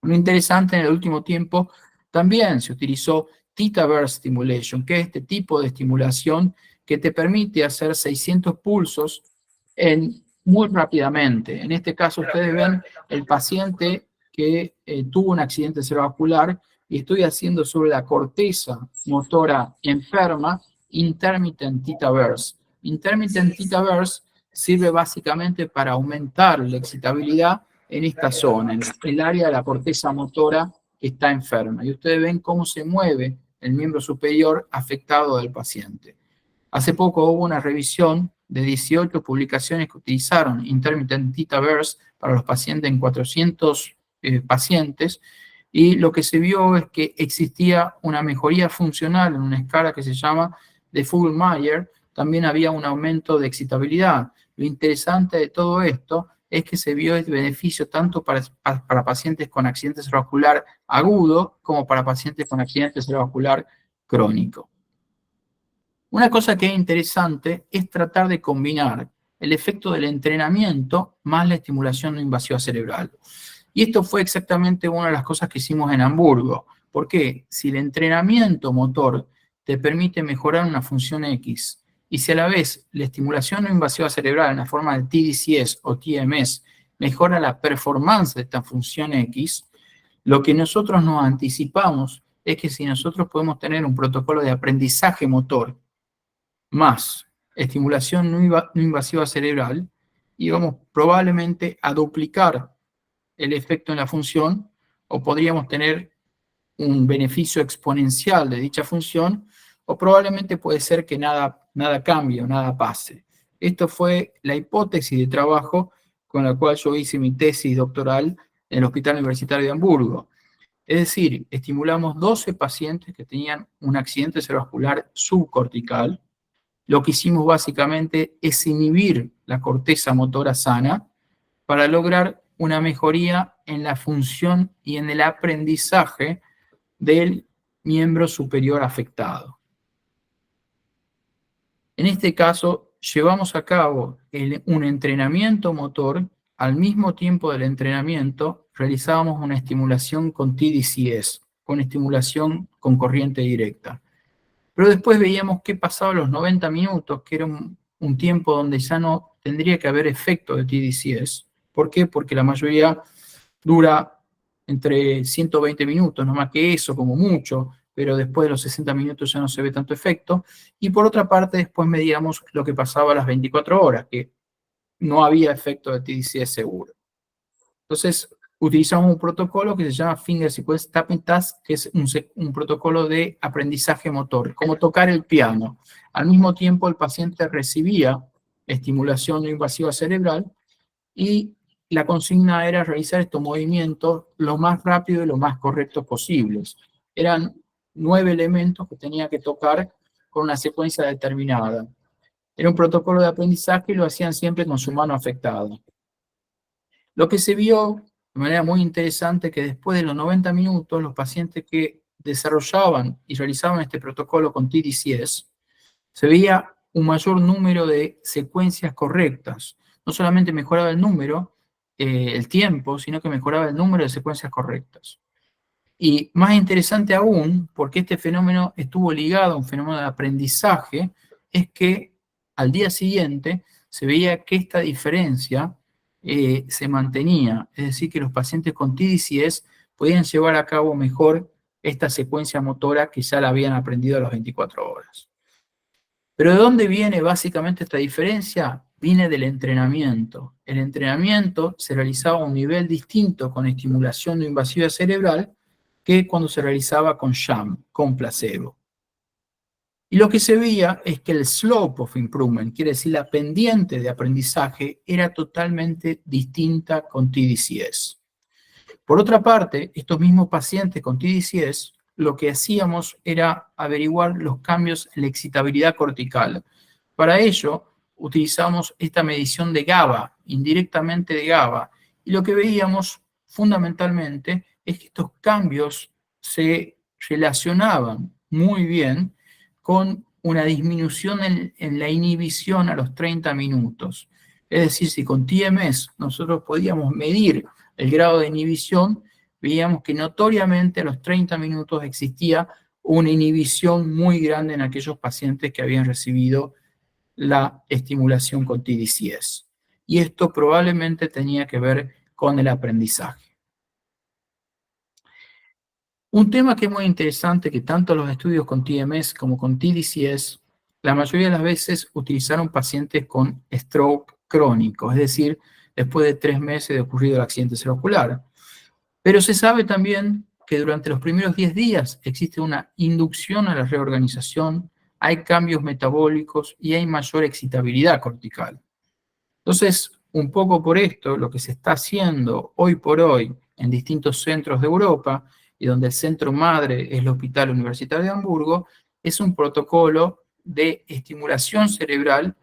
Lo interesante, en el último tiempo también se utilizó Theta Burst Stimulation, que es este tipo de estimulación que te permite hacer 600 pulsos muy rápidamente. En este caso ustedes ven el paciente que tuvo un accidente cerebrovascular y estoy haciendo sobre la corteza motora enferma Intermittent Theta Burst. Intermittent Theta Burst sirve básicamente para aumentar la excitabilidad en esta zona, en el área de la corteza motora que está enferma. Y ustedes ven cómo se mueve el miembro superior afectado del paciente. Hace poco hubo una revisión de 18 publicaciones que utilizaron Intermittent Theta Burst para los pacientes en 400 pacientes, y lo que se vio es que existía una mejoría funcional en una escala que se llama de Fugl-Meyer. También había un aumento de excitabilidad. Lo interesante de todo esto es que se vio el beneficio tanto para pacientes con accidente cerebrovascular agudo como para pacientes con accidente cerebrovascular crónico. Una cosa que es interesante es tratar de combinar el efecto del entrenamiento más la estimulación no invasiva cerebral. Y esto fue exactamente una de las cosas que hicimos en Hamburgo. ¿Por qué? Si el entrenamiento motor te permite mejorar una función X, y si a la vez la estimulación no invasiva cerebral en la forma de TDCS o TMS mejora la performance de esta función X, lo que nosotros nos anticipamos es que si nosotros podemos tener un protocolo de aprendizaje motor más estimulación no invasiva cerebral, íbamos probablemente a duplicar el efecto en la función, o podríamos tener un beneficio exponencial de dicha función, o probablemente puede ser que nada cambie o nada pase. Esto fue la hipótesis de trabajo con la cual yo hice mi tesis doctoral en el Hospital Universitario de Hamburgo. Es decir, estimulamos 12 pacientes que tenían un accidente cerebrovascular subcortical. Lo que hicimos básicamente es inhibir la corteza motora sana para lograr una mejoría en la función y en el aprendizaje del miembro superior afectado. En este caso, llevamos a cabo un entrenamiento motor. Al mismo tiempo del entrenamiento, realizábamos una estimulación con TDCS, con estimulación con corriente directa. Pero después veíamos qué pasaba a los 90 minutos, que era un tiempo donde ya no tendría que haber efecto de TDCS. ¿Por qué? Porque la mayoría dura entre 120 minutos, no más que eso, como mucho, pero después de los 60 minutos ya no se ve tanto efecto. Y por otra parte, después medíamos lo que pasaba a las 24 horas, que no había efecto de TDCS seguro. Entonces, utilizamos un protocolo que se llama Finger Sequence Tapping Task, que es un protocolo de aprendizaje motor, como tocar el piano. Al mismo tiempo, el paciente recibía estimulación no invasiva cerebral y la consigna era realizar estos movimientos lo más rápido y lo más correctos posibles. Eran 9 elementos que tenía que tocar con una secuencia determinada. Era un protocolo de aprendizaje y lo hacían siempre con su mano afectada. Lo que se vio de manera muy interesante que después de los 90 minutos, los pacientes que desarrollaban y realizaban este protocolo con TDCS, se veía un mayor número de secuencias correctas. no solamente mejoraba el número, el tiempo, sino que mejoraba el número de secuencias correctas. Y más interesante aún, porque este fenómeno estuvo ligado a un fenómeno de aprendizaje, es que al día siguiente se veía que esta diferencia se mantenía, es decir, que los pacientes con TDCS podían llevar a cabo mejor esta secuencia motora que ya la habían aprendido a las 24 horas. Pero ¿de dónde viene básicamente esta diferencia? Viene del entrenamiento. El entrenamiento se realizaba a un nivel distinto con estimulación no invasiva cerebral que cuando se realizaba con sham, con placebo. Y lo que se veía es que el slope of improvement, quiere decir la pendiente de aprendizaje, era totalmente distinta con TDCS. Por otra parte, estos mismos pacientes con TDCS, lo que hacíamos era averiguar los cambios en la excitabilidad cortical. Para ello, utilizamos esta medición de GABA, indirectamente de GABA, y lo que veíamos fundamentalmente es que estos cambios se relacionaban muy bien con una disminución en la inhibición a los 30 minutos. Es decir, si con TMS nosotros podíamos medir el grado de inhibición, veíamos que notoriamente a los 30 minutos existía una inhibición muy grande en aquellos pacientes que habían recibido la estimulación con TDCS. Y esto probablemente tenía que ver con el aprendizaje. Un tema que es muy interesante, que tanto los estudios con TMS como con TDCS, la mayoría de las veces utilizaron pacientes con stroke crónico, es decir, después de 3 meses de ocurrido el accidente cerebrovascular. Pero se sabe también que durante los primeros 10 días existe una inducción a la reorganización, hay cambios metabólicos y hay mayor excitabilidad cortical. Entonces, un poco por esto, lo que se está haciendo hoy por hoy en distintos centros de Europa, y donde el centro madre es el Hospital Universitario de Hamburgo, es un protocolo de estimulación cerebral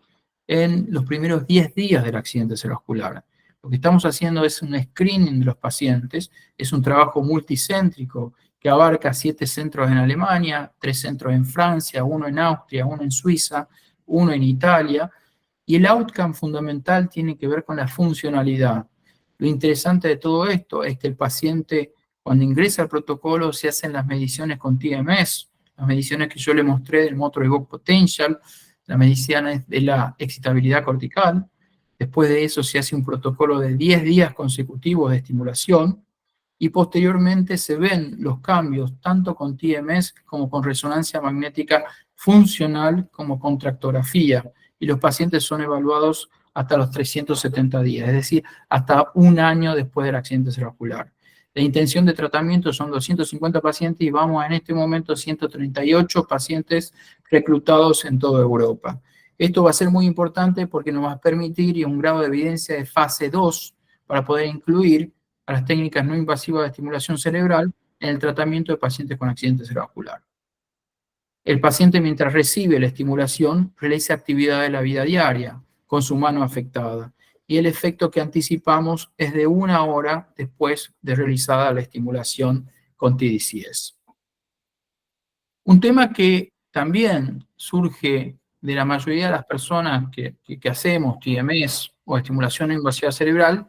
en los primeros 10 días del accidente cerebrovascular. Lo que estamos haciendo es un screening de los pacientes, es un trabajo multicéntrico que abarca 7 centros en Alemania, 3 centros en Francia, 1 en Austria, 1 en Suiza, 1 en Italia, y el outcome fundamental tiene que ver con la funcionalidad. Lo interesante de todo esto es que el paciente, cuando ingresa al protocolo, se hacen las mediciones con TMS, las mediciones que yo le mostré del Motor Evoked Potential, las mediciones de la excitabilidad cortical. Después de eso se hace un protocolo de 10 días consecutivos de estimulación y posteriormente se ven los cambios tanto con TMS como con resonancia magnética funcional como con tractografía, y los pacientes son evaluados hasta los 370 días, es decir, hasta 1 año después del accidente cerebrovascular. La intención de tratamiento son 250 pacientes y vamos en este momento a 138 pacientes reclutados en toda Europa. Esto va a ser muy importante porque nos va a permitir un grado de evidencia de fase 2 para poder incluir a las técnicas no invasivas de estimulación cerebral en el tratamiento de pacientes con accidente cerebrovascular. El paciente, mientras recibe la estimulación, realiza actividad de la vida diaria con su mano afectada, y el efecto que anticipamos es de 1 hora después de realizada la estimulación con TDCS. Un tema que también surge de la mayoría de las personas que hacemos TMS o estimulación invasiva cerebral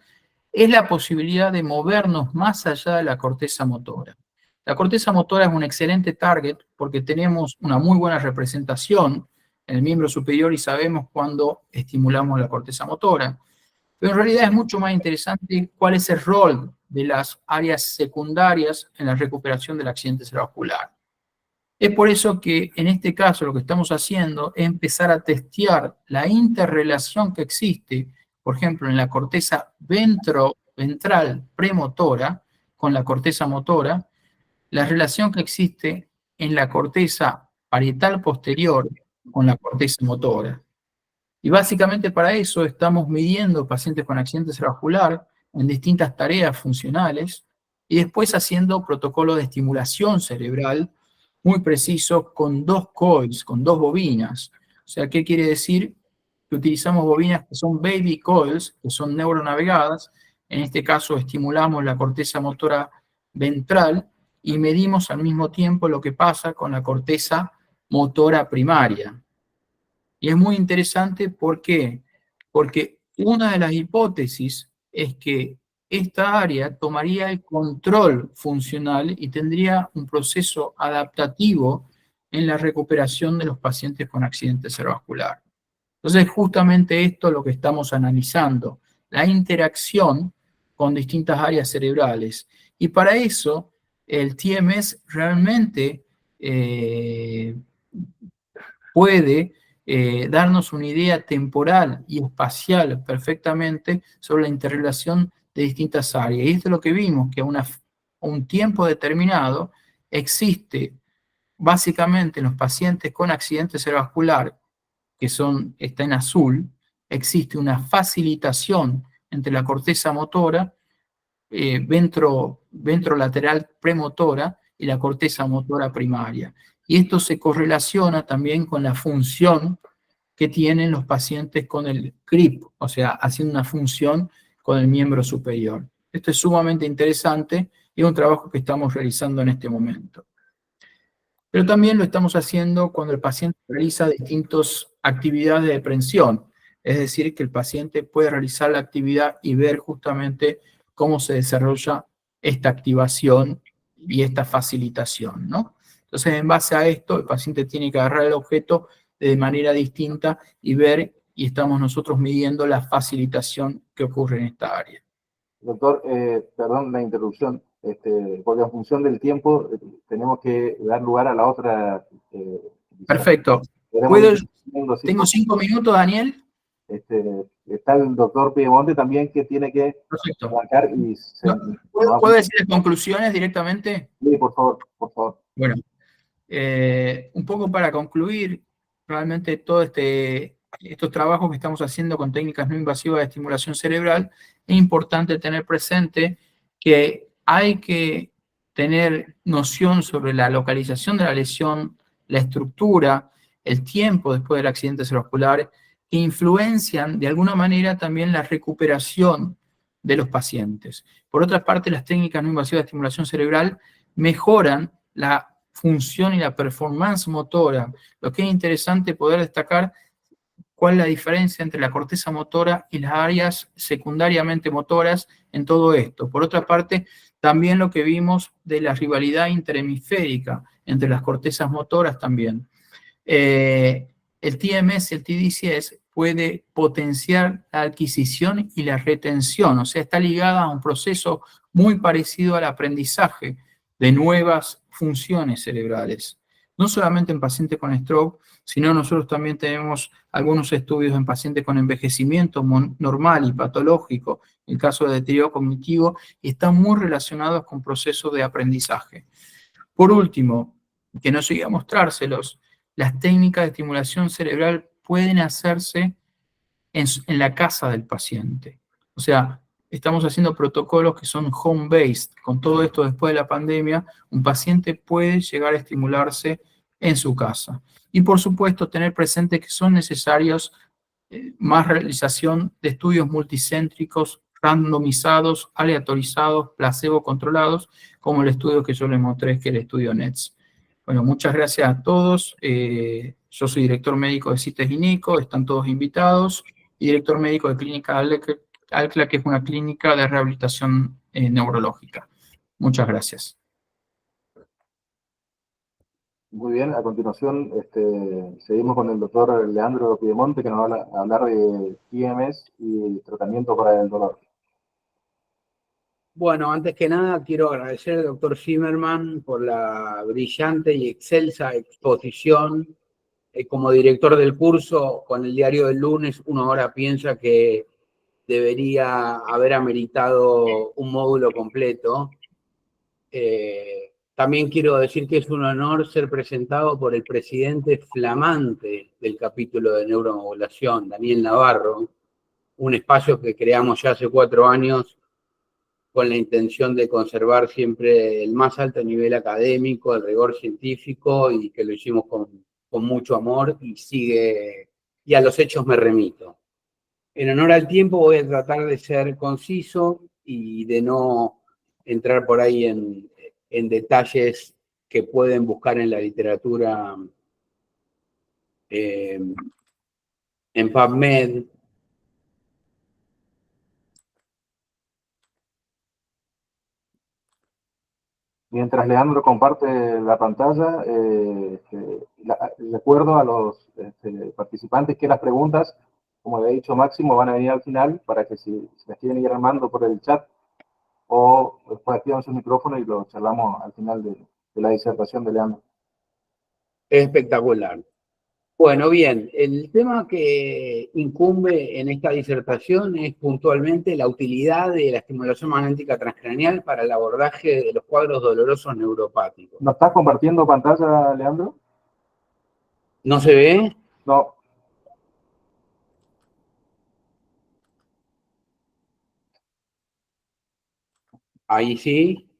es la posibilidad de movernos más allá de la corteza motora. La corteza motora es un excelente target porque tenemos una muy buena representación en el miembro superior y sabemos cuándo estimulamos la corteza motora. Pero en realidad es mucho más interesante cuál es el rol de las áreas secundarias en la recuperación del accidente cerebrovascular. Es por eso que en este caso lo que estamos haciendo es empezar a testear la interrelación que existe, por ejemplo, en la corteza ventral premotora con la corteza motora, la relación que existe en la corteza parietal posterior con la corteza motora. Y básicamente para eso estamos midiendo pacientes con accidente cerebrovascular en distintas tareas funcionales y después haciendo protocolos de estimulación cerebral muy precisos con 2 coils, con 2 bobinas. O sea, ¿qué quiere decir? Que utilizamos bobinas que son baby coils, que son neuronavegadas. En este caso estimulamos la corteza motora ventral y medimos al mismo tiempo lo que pasa con la corteza motora primaria. Y es muy interesante, ¿por qué? Porque una de las hipótesis es que esta área tomaría el control funcional y tendría un proceso adaptativo en la recuperación de los pacientes con accidente cerebrovascular. Entonces, justamente esto es lo que estamos analizando, la interacción con distintas áreas cerebrales. Y para eso, el TMS realmente puede darnos una idea temporal y espacial perfectamente sobre la interrelación de distintas áreas. Y esto es lo que vimos, que a un tiempo determinado existe básicamente en los pacientes con accidente cerebrovascular, que está en azul, existe una facilitación entre la corteza motora, ventrolateral premotora y la corteza motora primaria. Y esto se correlaciona también con la función que tienen los pacientes con el CRIP, o sea, haciendo una función con el miembro superior. Esto es sumamente interesante y es un trabajo que estamos realizando en este momento. Pero también lo estamos haciendo cuando el paciente realiza distintas actividades de prensión, es decir, que el paciente puede realizar la actividad y ver justamente cómo se desarrolla esta activación y esta facilitación, ¿no? Entonces, en base a esto, el paciente tiene que agarrar el objeto de manera distinta y ver, y estamos nosotros midiendo la facilitación que ocurre en esta área. Doctor, perdón la interrupción, porque en función del tiempo tenemos que dar lugar a la otra. Perfecto. ¿Tengo 5 minutos, Daniel? Está el doctor Piemonte también que tiene que arrancar y ¿Puedo decir las conclusiones directamente? Sí, por favor, por favor. Bueno, un poco para concluir, realmente todos estos trabajos que estamos haciendo con técnicas no invasivas de estimulación cerebral, es importante tener presente que hay que tener noción sobre la localización de la lesión, la estructura, el tiempo después del accidente cerebrovascular, que influencian de alguna manera también la recuperación de los pacientes. Por otra parte, las técnicas no invasivas de estimulación cerebral mejoran la función y la performance motora. Lo que es interesante poder destacar cuál es la diferencia entre la corteza motora y las áreas secundariamente motoras en todo esto. Por otra parte, también lo que vimos de la rivalidad interhemisférica entre las cortezas motoras también. El TMS, el TDCS, puede potenciar la adquisición y la retención, o sea, está ligada a un proceso muy parecido al aprendizaje de nuevas funciones cerebrales. No solamente en pacientes con stroke, sino nosotros también tenemos algunos estudios en pacientes con envejecimiento normal y patológico, en el caso de deterioro cognitivo, y están muy relacionados con procesos de aprendizaje. Por último, que no llegue a mostrárselos, las técnicas de estimulación cerebral pueden hacerse en la casa del paciente. O sea, estamos haciendo protocolos que son home-based. Con todo esto después de la pandemia, un paciente puede llegar a estimularse en su casa. Y por supuesto, tener presente que son necesarios más realización de estudios multicéntricos, randomizados, aleatorizados, placebo controlados, como el estudio que yo les mostré, que es el estudio NETS. Bueno, muchas gracias a todos. Yo soy director médico de CITES y NICO, están todos invitados, y director médico de Clínica ALCLA, que es una clínica de rehabilitación neurológica. Muchas gracias. Muy bien, a continuación seguimos con el doctor Leandro Piemonte, que nos va a hablar de TMS y tratamiento para el dolor. Bueno, antes que nada quiero agradecer al doctor Zimmerman por la brillante y excelsa exposición. Como director del curso, con el diario del lunes, uno ahora piensa que debería haber ameritado un módulo completo. También quiero decir que es un honor ser presentado por el presidente flamante del capítulo de neuromodulación, Daniel Navarro, un espacio que creamos ya hace 4 años con la intención de conservar siempre el más alto nivel académico, el rigor científico, y que lo hicimos con mucho amor y sigue, y a los hechos me remito. En honor al tiempo voy a tratar de ser conciso y de no entrar por ahí en detalles que pueden buscar en la literatura en PubMed. Mientras Leandro comparte la pantalla, recuerdo a los participantes que las preguntas, como había dicho Máximo, van a venir al final para que si las quieren ir armando por el chat o después activan su micrófono y lo charlamos al final de la disertación de Leandro. Espectacular. Bueno, bien, el tema que incumbe en esta disertación es puntualmente la utilidad de la estimulación magnética transcranial para el abordaje de los cuadros dolorosos neuropáticos. ¿No estás compartiendo pantalla, Leandro? ¿No se ve? No. Ahí sí.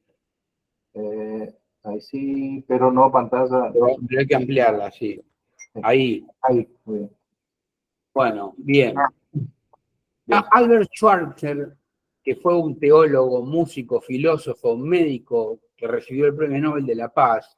Ahí sí, pero no pantalla. Pero hay que ampliarla, sí. Ahí. Ahí, muy bien. Bueno, bien. Albert Schweitzer, que fue un teólogo, músico, filósofo, médico que recibió el Premio Nobel de la Paz,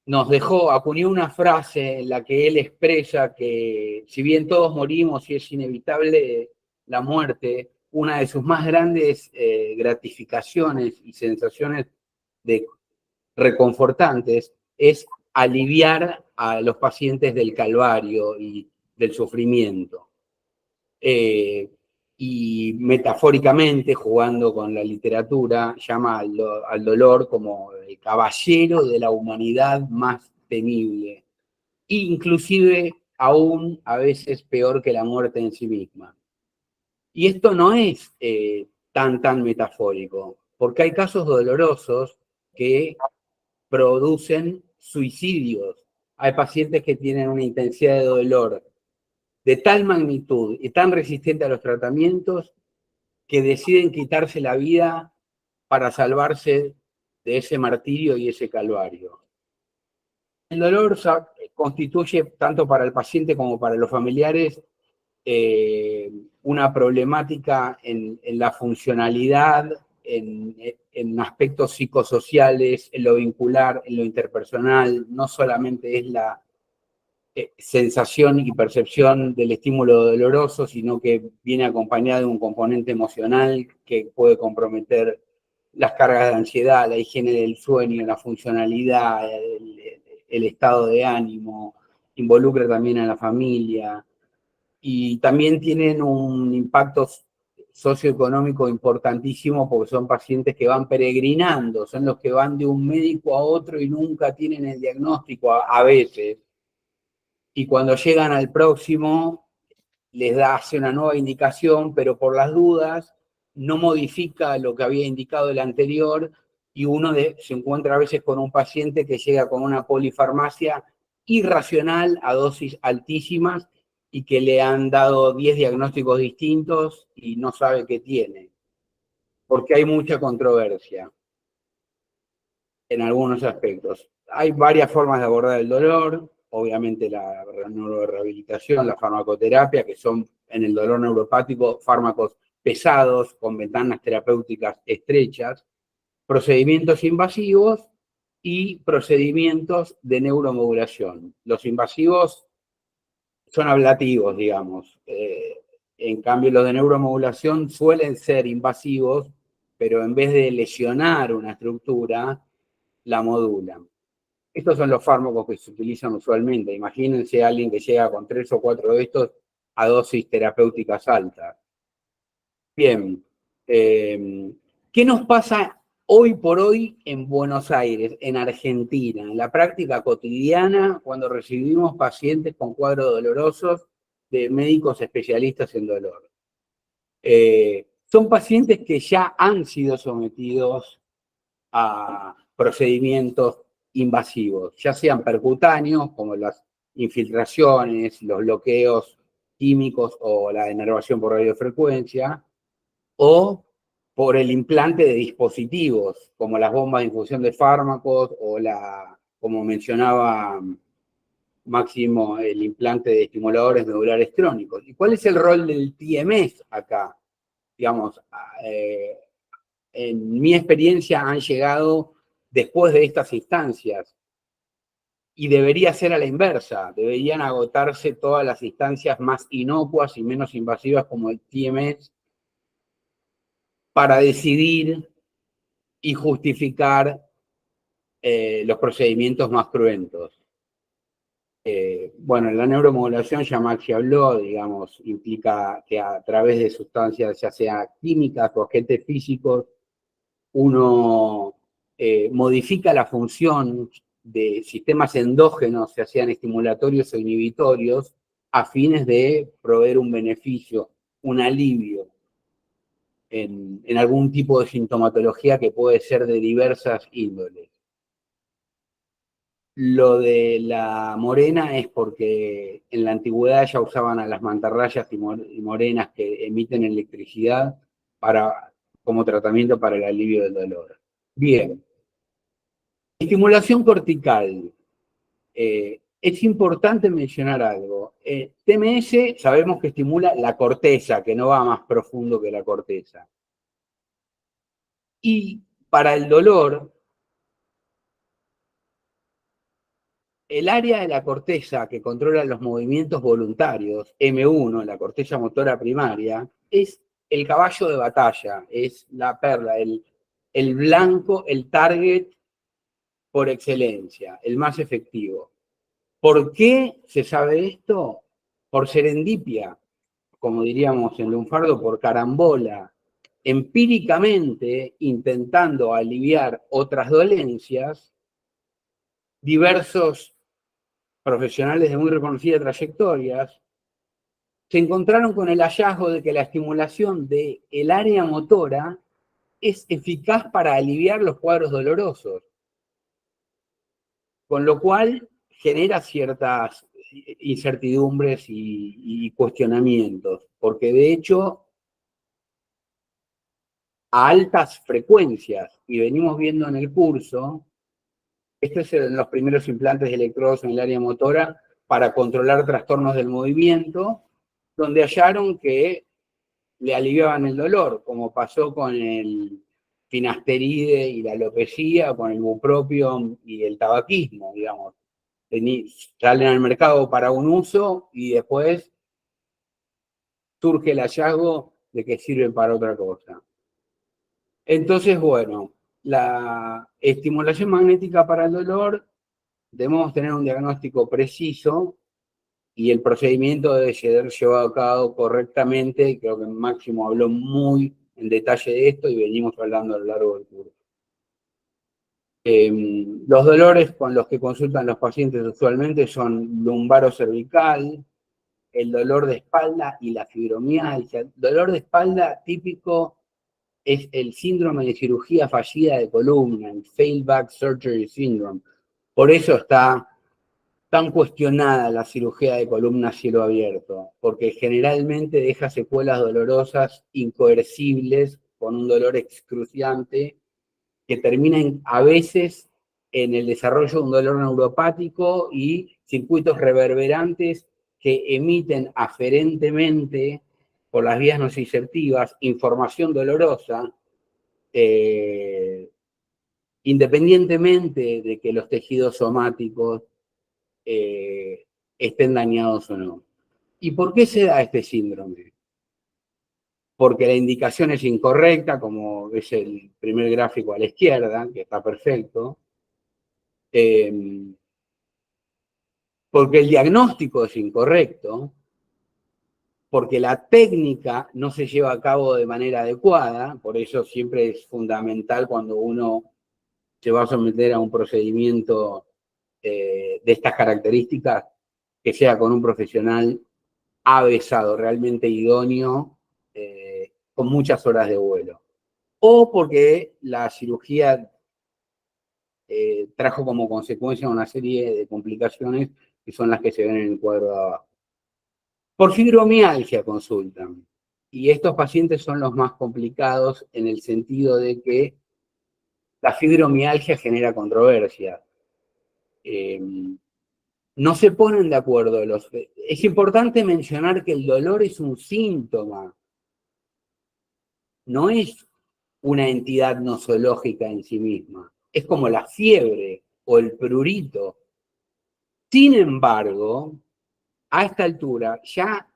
nos dejó, acuñó una frase en la que él expresa que si bien todos morimos y es inevitable la muerte, una de sus más grandes gratificaciones y sensaciones reconfortantes es aliviar a los pacientes del calvario y del sufrimiento. Y metafóricamente, jugando con la literatura, llama al dolor como el caballero de la humanidad más temible, inclusive aún a veces peor que la muerte en sí misma. Y esto no es tan metafórico, porque hay casos dolorosos que producen suicidios. Hay pacientes que tienen una intensidad de dolor de tal magnitud y tan resistente a los tratamientos que deciden quitarse la vida para salvarse de ese martirio y ese calvario. El dolor constituye, tanto para el paciente como para los familiares, una problemática en la funcionalidad, en aspectos psicosociales, en lo vincular, en lo interpersonal. No solamente es la sensación y percepción del estímulo doloroso, sino que viene acompañada de un componente emocional que puede comprometer las cargas de ansiedad, la higiene del sueño, la funcionalidad, el estado de ánimo, involucra también a la familia, y también tienen un impacto socioeconómico importantísimo porque son pacientes que van peregrinando, son los que van de un médico a otro y nunca tienen el diagnóstico a veces. Y cuando llegan al próximo, les hace una nueva indicación, pero por las dudas no modifica lo que había indicado el anterior, y uno se encuentra a veces con un paciente que llega con una polifarmacia irracional a dosis altísimas y que le han dado 10 diagnósticos distintos y no sabe qué tiene, porque hay mucha controversia en algunos aspectos. Hay varias formas de abordar el dolor, obviamente la neurorehabilitación, la farmacoterapia, que son en el dolor neuropático fármacos pesados, con ventanas terapéuticas estrechas, procedimientos invasivos y procedimientos de neuromodulación. Los invasivos son ablativos, digamos. En cambio, los de neuromodulación suelen ser invasivos, pero en vez de lesionar una estructura, la modulan. Estos son los fármacos que se utilizan usualmente. Imagínense a alguien que llega con 3 o 4 de estos a dosis terapéuticas altas. Bien, ¿qué nos pasa hoy por hoy en Buenos Aires, en Argentina, en la práctica cotidiana, cuando recibimos pacientes con cuadros dolorosos de médicos especialistas en dolor? Son pacientes que ya han sido sometidos a procedimientos invasivos, ya sean percutáneos, como las infiltraciones, los bloqueos químicos o la denervación por radiofrecuencia, o por el implante de dispositivos, como las bombas de infusión de fármacos o como mencionaba Máximo, el implante de estimuladores medulares crónicos. ¿Y cuál es el rol del TMS acá? Digamos, en mi experiencia han llegado después de estas instancias y debería ser a la inversa, deberían agotarse todas las instancias más inocuas y menos invasivas como el TMS para decidir y justificar los procedimientos más cruentos. Bueno, en la neuromodulación ya Maxi habló, digamos, implica que a través de sustancias, ya sea químicas o agentes físicos, uno modifica la función de sistemas endógenos, ya sean estimulatorios o inhibitorios, a fines de proveer un beneficio, un alivio en algún tipo de sintomatología que puede ser de diversas índoles. Lo de la morena es porque en la antigüedad ya usaban a las mantarrayas y morenas que emiten electricidad como tratamiento para el alivio del dolor. Bien. Estimulación cortical. Es importante mencionar algo. TMS sabemos que estimula la corteza, que no va más profundo que la corteza. Y para el dolor, el área de la corteza que controla los movimientos voluntarios, M1, la corteza motora primaria, es el caballo de batalla, es la perla, el blanco, el target por excelencia, el más efectivo. ¿Por qué se sabe esto? Por serendipia, como diríamos en lunfardo, por carambola, empíricamente intentando aliviar otras dolencias, diversos profesionales de muy reconocida trayectoria se encontraron con el hallazgo de que la estimulación del área motora es eficaz para aliviar los cuadros dolorosos, con lo cual genera ciertas incertidumbres y cuestionamientos, porque de hecho a altas frecuencias, y venimos viendo en el curso, estos son los primeros implantes de electrodos en el área motora para controlar trastornos del movimiento, donde hallaron que le aliviaban el dolor, como pasó con el finasteride y la alopecia, con el bupropion y el tabaquismo, digamos. Salen al mercado para un uso y después surge el hallazgo de que sirven para otra cosa. Entonces, bueno, la estimulación magnética para el dolor, debemos tener un diagnóstico preciso y el procedimiento debe ser llevado a cabo correctamente. Creo que Máximo habló muy en detalle de esto y venimos hablando a lo largo del curso. Los dolores con los que consultan los pacientes usualmente son lumbaro-cervical, el dolor de espalda y la fibromialgia. El dolor de espalda típico es el síndrome de cirugía fallida de columna, el failed back surgery syndrome. Por eso está tan cuestionada la cirugía de columna a cielo abierto, porque generalmente deja secuelas dolorosas incoercibles con un dolor excruciante que terminan a veces en el desarrollo de un dolor neuropático y circuitos reverberantes que emiten aferentemente por las vías nociceptivas información dolorosa, independientemente de que los tejidos somáticos estén dañados o no. ¿Y por qué se da este síndrome? Porque la indicación es incorrecta, como ves el primer gráfico a la izquierda, que está perfecto, porque el diagnóstico es incorrecto, porque la técnica no se lleva a cabo de manera adecuada, por eso siempre es fundamental cuando uno se va a someter a un procedimiento de estas características, que sea con un profesional avesado, realmente idóneo, con muchas horas de vuelo. O porque la cirugía trajo como consecuencia una serie de complicaciones que son las que se ven en el cuadro de abajo. Por fibromialgia consultan. Y estos pacientes son los más complicados en el sentido de que la fibromialgia genera controversia. No se ponen de acuerdo. Es importante mencionar que el dolor es un síntoma, no es una entidad nosológica en sí misma. Es como la fiebre o el prurito. Sin embargo, a esta altura ya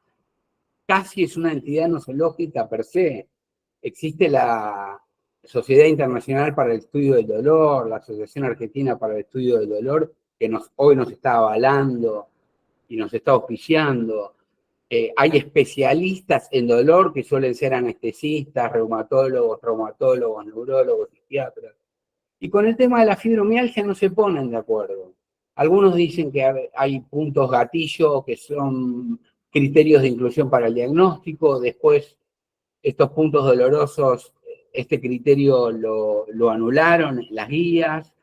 casi es una entidad nosológica per se. Existe la Sociedad Internacional para el Estudio del Dolor, la Asociación Argentina para el Estudio del Dolor, que hoy nos está avalando y nos está auspiciando. Hay especialistas en dolor que suelen ser anestesistas, reumatólogos, traumatólogos, neurólogos, psiquiatras. Y con el tema de la fibromialgia no se ponen de acuerdo. Algunos dicen que hay puntos gatillo que son criterios de inclusión para el diagnóstico, después estos puntos dolorosos, este criterio lo anularon en las guías,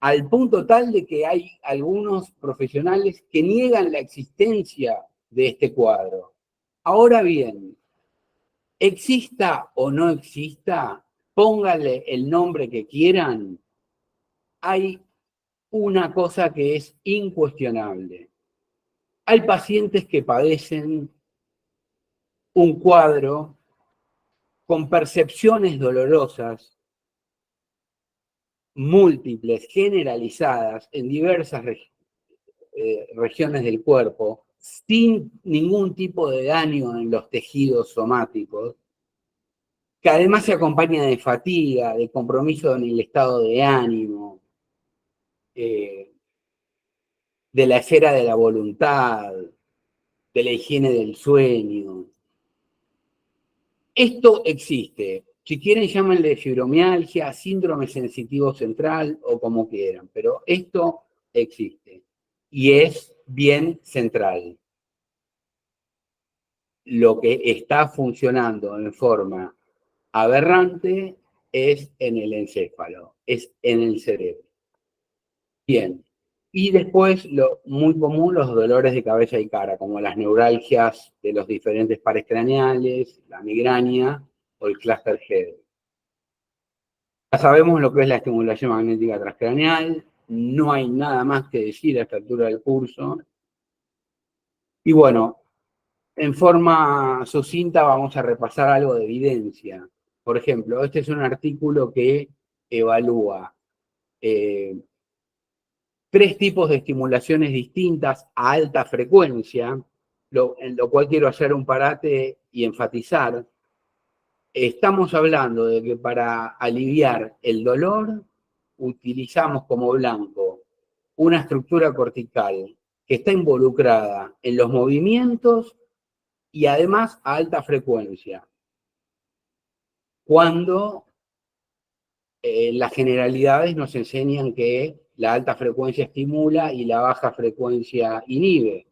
al punto tal de que hay algunos profesionales que niegan la existencia de este cuadro. Ahora bien, exista o no exista, pónganle el nombre que quieran, hay una cosa que es incuestionable. Hay pacientes que padecen un cuadro con percepciones dolorosas múltiples, generalizadas en diversas regiones del cuerpo, sin ningún tipo de daño en los tejidos somáticos, que además se acompaña de fatiga, de compromiso en el estado de ánimo, de la esfera de la voluntad, de la higiene del sueño. Esto existe. Si quieren, llámenle fibromialgia, síndrome sensitivo central o como quieran, pero esto existe y es bien central. Lo que está funcionando en forma aberrante es en el encéfalo, es en el cerebro. Bien. Y después, muy común, los dolores de cabeza y cara, como las neuralgias de los diferentes pares craneales, la migraña o el cluster head. Ya sabemos lo que es la estimulación magnética transcraneal, no hay nada más que decir a esta altura del curso. Y bueno, en forma sucinta vamos a repasar algo de evidencia. Por ejemplo, este es un artículo que evalúa 3 tipos de estimulaciones distintas a alta frecuencia, en lo cual quiero hacer un parate y enfatizar. Estamos hablando de que para aliviar el dolor utilizamos como blanco una estructura cortical que está involucrada en los movimientos y además a alta frecuencia. Cuando las generalidades nos enseñan que la alta frecuencia estimula y la baja frecuencia inhibe.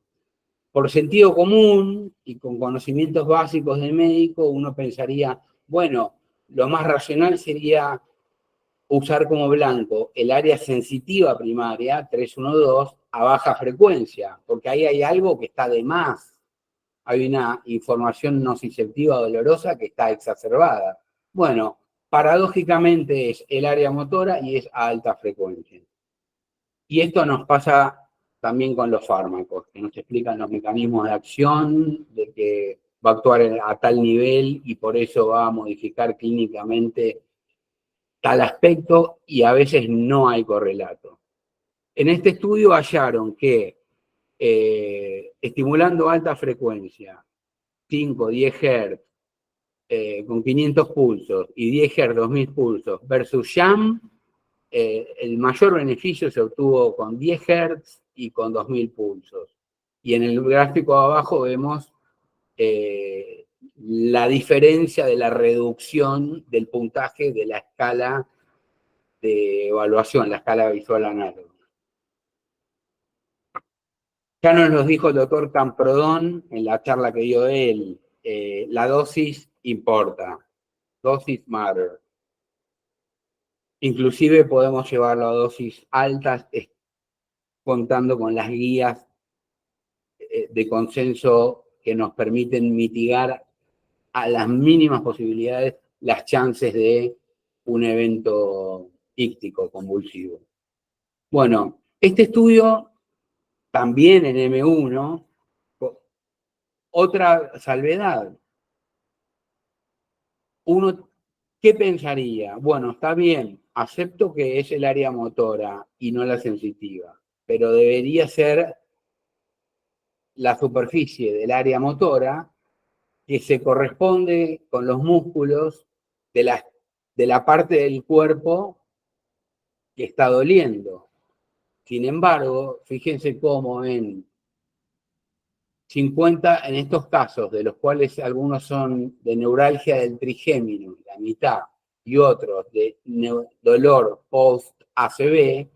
Por sentido común y con conocimientos básicos del médico, uno pensaría, bueno, lo más racional sería usar como blanco el área sensitiva primaria, 312, a baja frecuencia, porque ahí hay algo que está de más. Hay una información nociceptiva dolorosa que está exacerbada. Bueno, paradójicamente es el área motora y es a alta frecuencia. Y esto nos pasa también con los fármacos, que nos explican los mecanismos de acción, de que va a actuar a tal nivel y por eso va a modificar clínicamente tal aspecto y a veces no hay correlato. En este estudio hallaron que estimulando alta frecuencia, 5, 10 Hz, con 500 pulsos y 10 Hz, 2000 pulsos, versus sham, el mayor beneficio se obtuvo con 10 Hz y con 2000 pulsos. Y en el gráfico de abajo vemos la diferencia de la reducción del puntaje de la escala de evaluación, la escala visual análoga. Ya nos lo dijo el doctor Camprodón en la charla que dio él, la dosis importa, dosis matter. Inclusive podemos llevarlo a dosis altas contando con las guías de consenso que nos permiten mitigar a las mínimas posibilidades las chances de un evento íctico convulsivo. Bueno, este estudio también en M1, otra salvedad. Uno, ¿qué pensaría? Bueno, está bien, acepto que es el área motora y no la sensitiva, pero debería ser la superficie del área motora que se corresponde con los músculos de la de la parte del cuerpo que está doliendo. Sin embargo, fíjense cómo en 50, en estos casos, de los cuales algunos son de neuralgia del trigémino, la mitad, y otros de dolor post-ACV,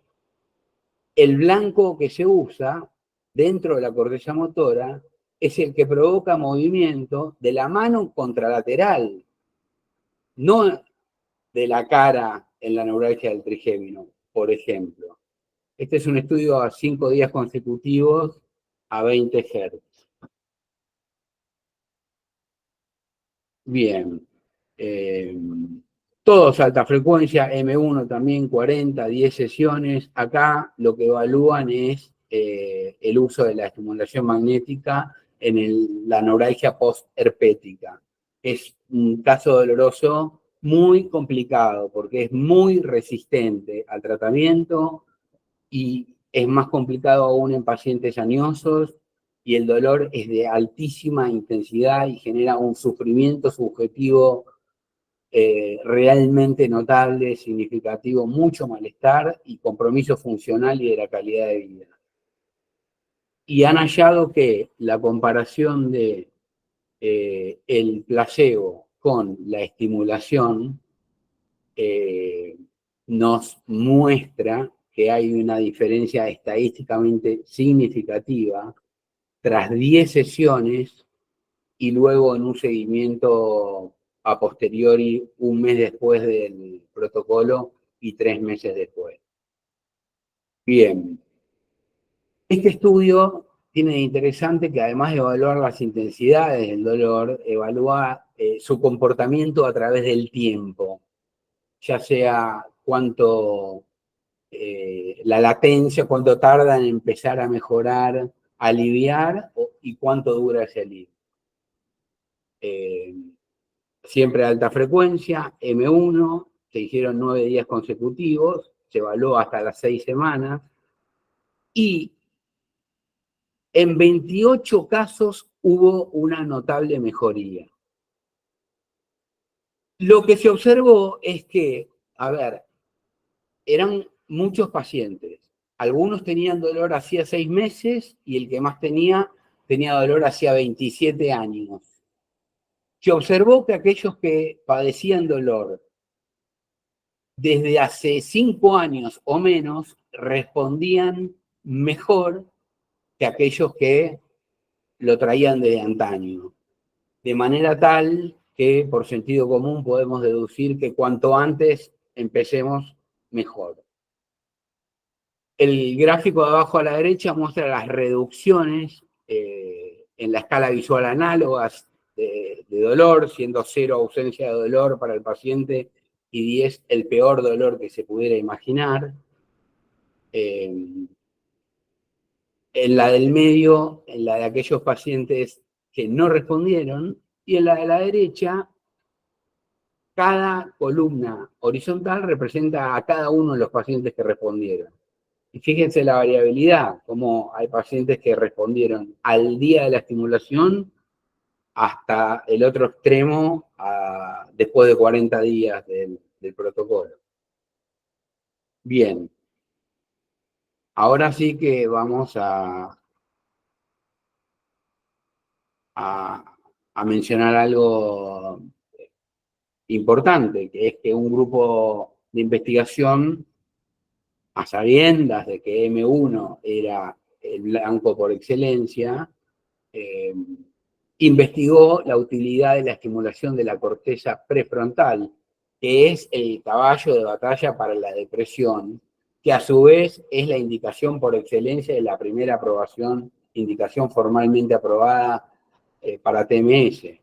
el blanco que se usa dentro de la corteza motora es el que provoca movimiento de la mano contralateral, no de la cara en la neuralgia del trigémino, por ejemplo. Este es un estudio a 5 días consecutivos a 20 Hz. Bien. Todos alta frecuencia, M1 también, 40, 10 sesiones. Acá lo que evalúan es el uso de la estimulación magnética en la neuralgia post-herpética. Es un caso doloroso muy complicado porque es muy resistente al tratamiento y es más complicado aún en pacientes añosos y el dolor es de altísima intensidad y genera un sufrimiento subjetivo realmente notable, significativo, mucho malestar y compromiso funcional y de la calidad de vida. Y han hallado que la comparación de el placebo con la estimulación nos muestra que hay una diferencia estadísticamente significativa tras 10 sesiones y luego en un seguimiento a posteriori, un mes después del protocolo y 3 meses después. Bien. Este estudio tiene de interesante que además de evaluar las intensidades del dolor, evalúa su comportamiento a través del tiempo, ya sea cuánto la latencia, cuánto tarda en empezar a mejorar, aliviar y cuánto dura ese alivio. Siempre a alta frecuencia, M1, se hicieron 9 días consecutivos, se evaluó hasta las 6 semanas, y en 28 casos hubo una notable mejoría. Lo que se observó es que, a ver, eran muchos pacientes. Algunos tenían dolor hacía 6 meses y el que más tenía dolor hacía 27 años. Se observó que aquellos que padecían dolor desde hace 5 años o menos respondían mejor que aquellos que lo traían desde antaño. De manera tal que por sentido común podemos deducir que cuanto antes empecemos, mejor. El gráfico de abajo a la derecha muestra las reducciones en la escala visual análogas de dolor, siendo 0 ausencia de dolor para el paciente y 10 el peor dolor que se pudiera imaginar. En la del medio, en la de aquellos pacientes que no respondieron, y en la de la derecha, cada columna horizontal representa a cada uno de los pacientes que respondieron. Y fíjense la variabilidad, como hay pacientes que respondieron al día de la estimulación hasta el otro extremo después de 40 días del protocolo. Bien. Ahora sí que vamos a mencionar algo importante, que es que un grupo de investigación, a sabiendas de que M1 era el blanco por excelencia, investigó la utilidad de la estimulación de la corteza prefrontal, que es el caballo de batalla para la depresión, que a su vez es la indicación por excelencia de la primera aprobación, indicación formalmente aprobada para TMS.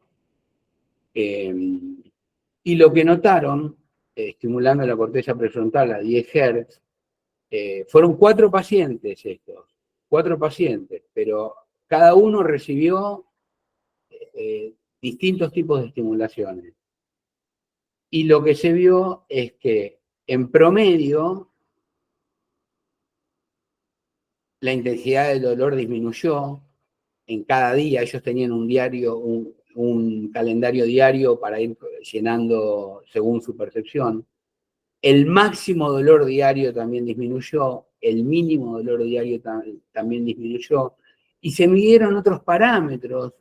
Y lo que notaron, estimulando la corteza prefrontal a 10 Hz, fueron 4 pacientes estos, 4 pacientes, pero cada uno recibió distintos tipos de estimulaciones. Y lo que se vio es que, en promedio, la intensidad del dolor disminuyó en cada día. Ellos tenían un calendario diario para ir llenando según su percepción. El máximo dolor diario también disminuyó, el mínimo dolor diario también disminuyó, y se midieron otros parámetros,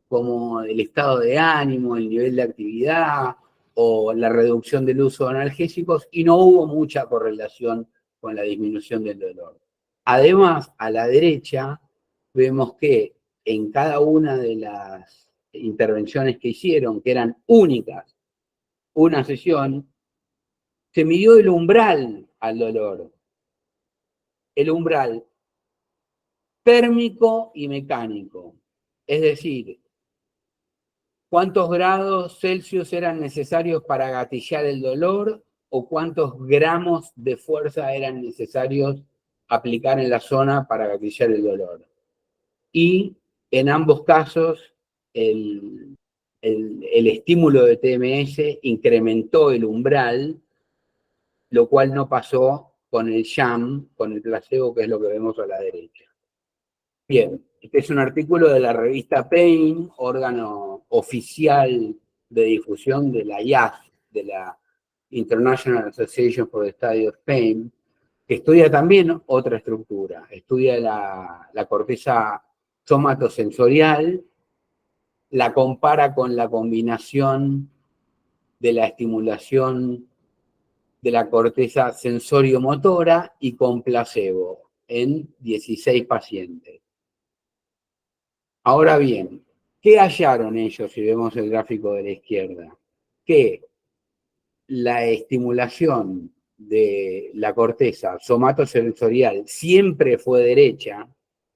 como el estado de ánimo, el nivel de actividad, o la reducción del uso de analgésicos, y no hubo mucha correlación con la disminución del dolor. Además, a la derecha, vemos que en cada una de las intervenciones que hicieron, que eran únicas, una sesión, se midió el umbral al dolor. El umbral térmico y mecánico. Es decir, cuántos grados Celsius eran necesarios para gatillar el dolor o cuántos gramos de fuerza eran necesarios aplicar en la zona para gatillar el dolor. Y en ambos casos, el estímulo de TMS incrementó el umbral, lo cual no pasó con el sham, con el placebo, que es lo que vemos a la derecha. Bien, este es un artículo de la revista Pain, órgano oficial de difusión de la IAS, de la International Association for the Study of Pain, que estudia también otra estructura, estudia la corteza somatosensorial, la compara con la combinación de la estimulación de la corteza sensorio-motora y con placebo en 16 pacientes. Ahora bien, ¿qué hallaron ellos si vemos el gráfico de la izquierda? Que la estimulación de la corteza somatosensorial siempre fue derecha,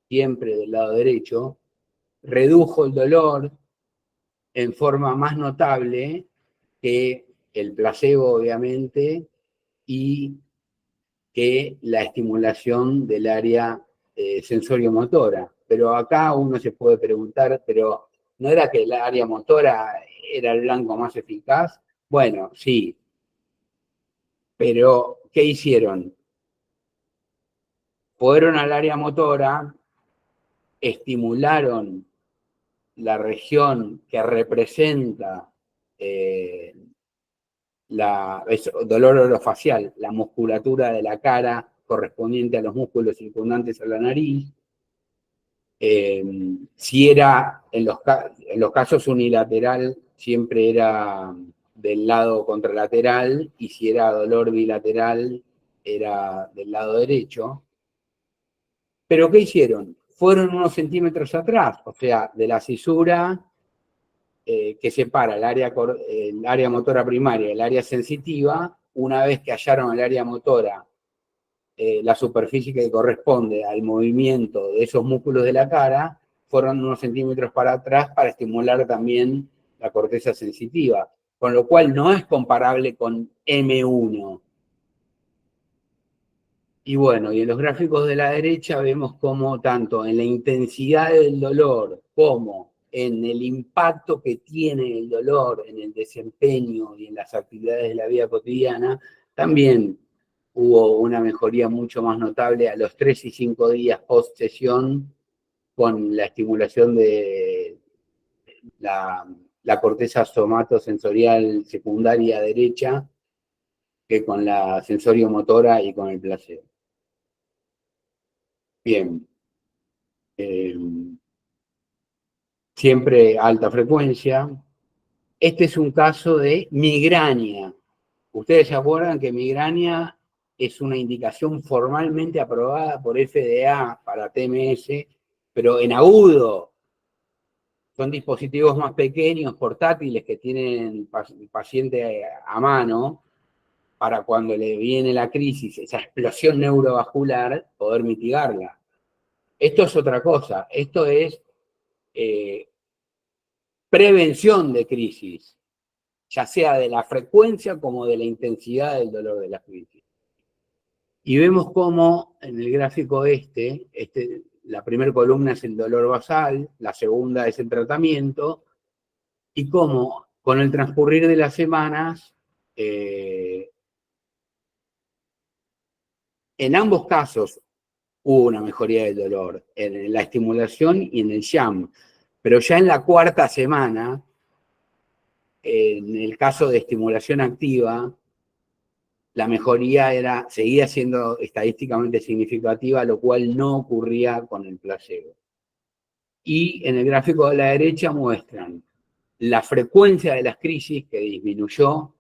siempre del lado derecho, redujo el dolor en forma más notable que el placebo, obviamente, y que la estimulación del área sensorio-motora. Pero acá uno se puede preguntar, ¿pero no era que el área motora era el blanco más eficaz? Bueno, sí. Pero, ¿qué hicieron? Fueron al área motora, estimularon la región que representa dolor orofacial, la musculatura de la cara correspondiente a los músculos circundantes a la nariz. Si era, en los casos unilateral, siempre era del lado contralateral, y si era dolor bilateral, era del lado derecho. ¿Pero qué hicieron? Fueron unos centímetros atrás, o sea, de la cisura que separa el área motora primaria del área sensitiva. Una vez que hallaron el área motora, la superficie que corresponde al movimiento de esos músculos de la cara, fueron unos centímetros para atrás para estimular también la corteza sensitiva, con lo cual no es comparable con M1. Y bueno, y en los gráficos de la derecha vemos cómo tanto en la intensidad del dolor como en el impacto que tiene el dolor en el desempeño y en las actividades de la vida cotidiana, también hubo una mejoría mucho más notable a los 3 y 5 días post sesión con la estimulación de la corteza somatosensorial secundaria derecha que con la sensorio-motora y con el placebo. Bien. Siempre alta frecuencia. Este es un caso de migraña. Ustedes se acuerdan que migraña es una indicación formalmente aprobada por FDA para TMS, pero en agudo. Son dispositivos más pequeños, portátiles, que tienen el paciente a mano para cuando le viene la crisis, esa explosión neurovascular, poder mitigarla. Esto es otra cosa. Esto es prevención de crisis, ya sea de la frecuencia como de la intensidad del dolor de la crisis. Y vemos cómo en el gráfico la primera columna es el dolor basal, la segunda es el tratamiento, y cómo con el transcurrir de las semanas, en ambos casos hubo una mejoría del dolor, en la estimulación y en el sham, pero ya en la cuarta semana En el caso de estimulación activa, la mejoría seguía siendo estadísticamente significativa, lo cual no ocurría con el placebo. Y en el gráfico de la derecha muestran la frecuencia de las crisis que disminuyó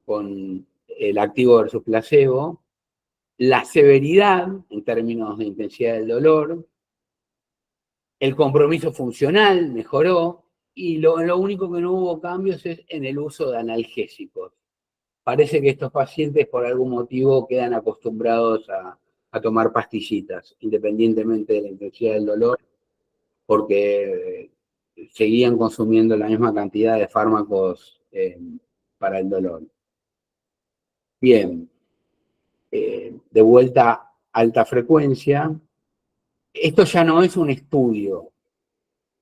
con el activo versus placebo, la severidad en términos de intensidad del dolor, el compromiso funcional mejoró, y lo único que no hubo cambios es en el uso de analgésicos. Parece que estos pacientes por algún motivo quedan acostumbrados a tomar pastillitas, independientemente de la intensidad del dolor, porque seguían consumiendo la misma cantidad de fármacos para el dolor. Bien, de vuelta a alta frecuencia. Esto ya no es un estudio,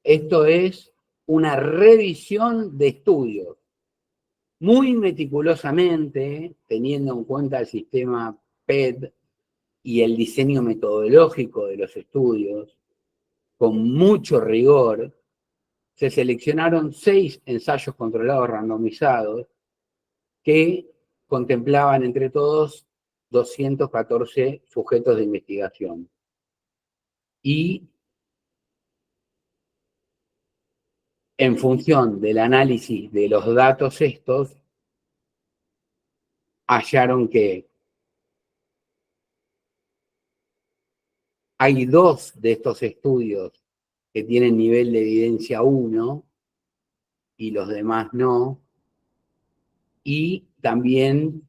esto es una revisión de estudios, muy meticulosamente, teniendo en cuenta el sistema PED y el diseño metodológico de los estudios, con mucho rigor. Se seleccionaron 6 ensayos controlados randomizados que contemplaban entre todos 214 sujetos de investigación. Y en función del análisis de los datos estos, hallaron que hay 2 de estos estudios que tienen nivel de evidencia 1 y los demás no, y también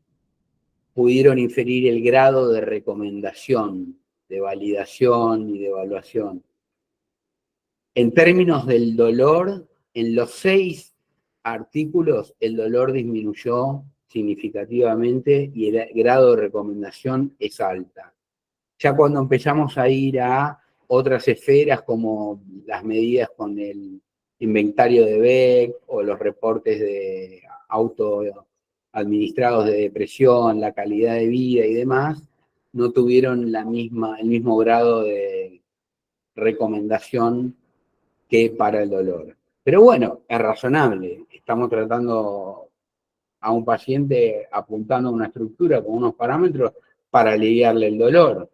pudieron inferir el grado de recomendación, de validación y de evaluación. En términos del dolor, en los 6 artículos el dolor disminuyó significativamente y el grado de recomendación es alta. Ya cuando empezamos a ir a otras esferas como las medidas con el inventario de Beck o los reportes de autoadministrados de depresión, la calidad de vida y demás, no tuvieron el mismo grado de recomendación que para el dolor. Pero bueno, es razonable. Estamos tratando a un paciente apuntando a una estructura con unos parámetros para aliviarle el dolor.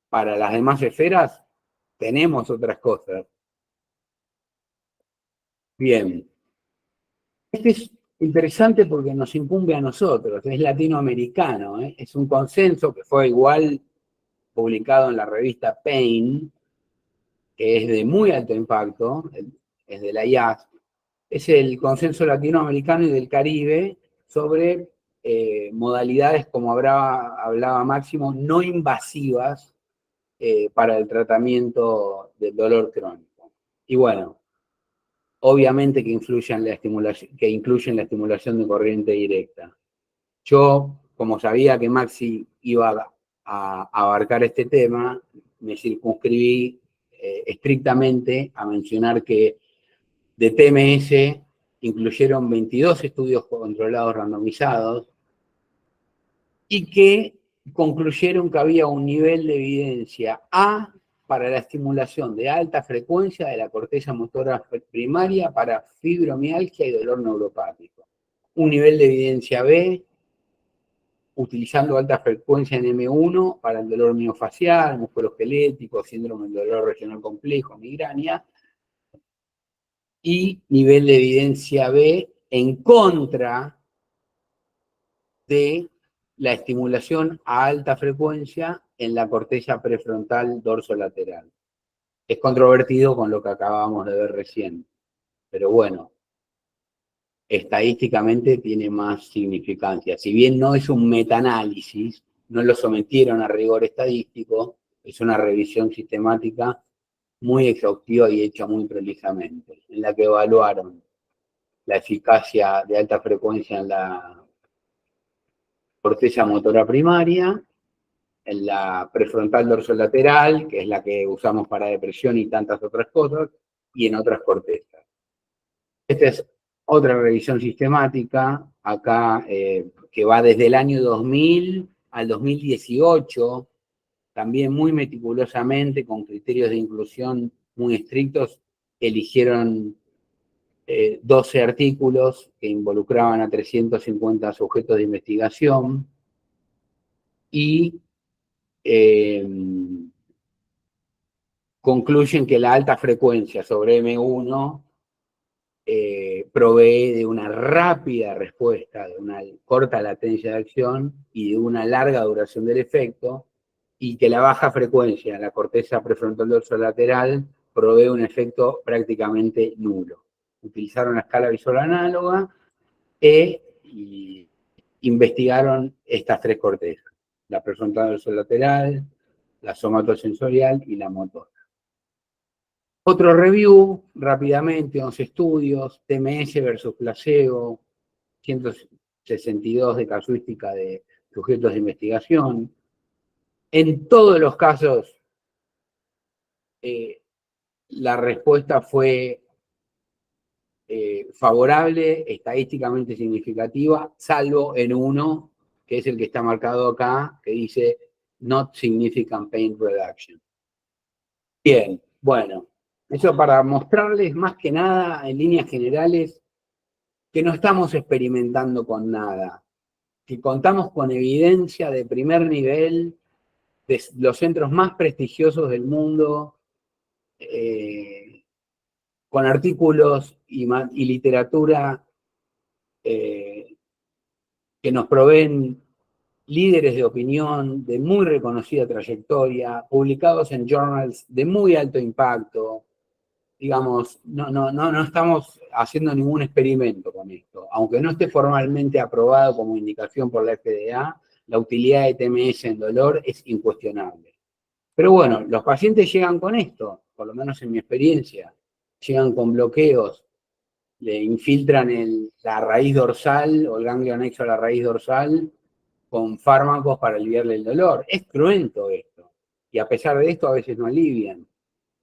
Para las demás esferas tenemos otras cosas. Bien. Este es interesante porque nos incumbe a nosotros, es latinoamericano, ¿eh? Es un consenso que fue igual publicado en la revista Pain, que es de muy alto impacto, es de la IAS, es el consenso latinoamericano y del Caribe sobre modalidades, como hablaba Máximo, no invasivas para el tratamiento del dolor crónico. Y bueno, obviamente que incluyen la estimulación de corriente directa. Yo, como sabía que Maxi iba a abarcar este tema, me circunscribí estrictamente a mencionar que de TMS incluyeron 22 estudios controlados randomizados y que concluyeron que había un nivel de evidencia A para la estimulación de alta frecuencia de la corteza motora primaria para fibromialgia y dolor neuropático. Un nivel de evidencia B utilizando alta frecuencia en M1 para el dolor miofacial, musculoesquelético, síndrome del dolor regional complejo, migraña, y nivel de evidencia B en contra de la estimulación a alta frecuencia en la corteza prefrontal dorsolateral. Es controvertido con lo que acabamos de ver recién, pero bueno, estadísticamente tiene más significancia. Si bien no es un metaanálisis, no lo sometieron a rigor estadístico, es una revisión sistemática muy exhaustiva y hecha muy prolijamente, en la que evaluaron la eficacia de alta frecuencia en la corteza motora primaria, en la prefrontal dorsolateral, que es la que usamos para depresión y tantas otras cosas, y en otras cortezas. Esta es otra revisión sistemática, acá que va desde el año 2000 al 2018, también muy meticulosamente, con criterios de inclusión muy estrictos, eligieron 12 artículos que involucraban a 350 sujetos de investigación y concluyen que la alta frecuencia sobre M1 provee de una rápida respuesta, de una corta latencia de acción y de una larga duración del efecto, y que la baja frecuencia en la corteza prefrontal dorsolateral provee un efecto prácticamente nulo. Utilizaron la escala visual análoga y investigaron estas tres cortezas: la prefrontal dorsolateral, la somatosensorial y la motora. Otro review, rápidamente, 11 estudios, TMS versus placebo, 162 de casuística de sujetos de investigación. En todos los casos, la respuesta fue favorable, estadísticamente significativa, salvo en uno, que es el que está marcado acá, que dice Not Significant Pain Reduction. Bien, bueno, eso para mostrarles más que nada, en líneas generales, que no estamos experimentando con nada, que contamos con evidencia de primer nivel de los centros más prestigiosos del mundo, con artículos y literatura que nos proveen líderes de opinión de muy reconocida trayectoria, publicados en journals de muy alto impacto. Digamos, no estamos haciendo ningún experimento con esto. Aunque no esté formalmente aprobado como indicación por la FDA, la utilidad de TMS en dolor es incuestionable. Pero bueno, los pacientes llegan con esto, por lo menos en mi experiencia, llegan con bloqueos, le infiltran la raíz dorsal o el ganglio anexo a la raíz dorsal con fármacos para aliviarle el dolor. Es cruento esto. Y a pesar de esto, a veces no alivian.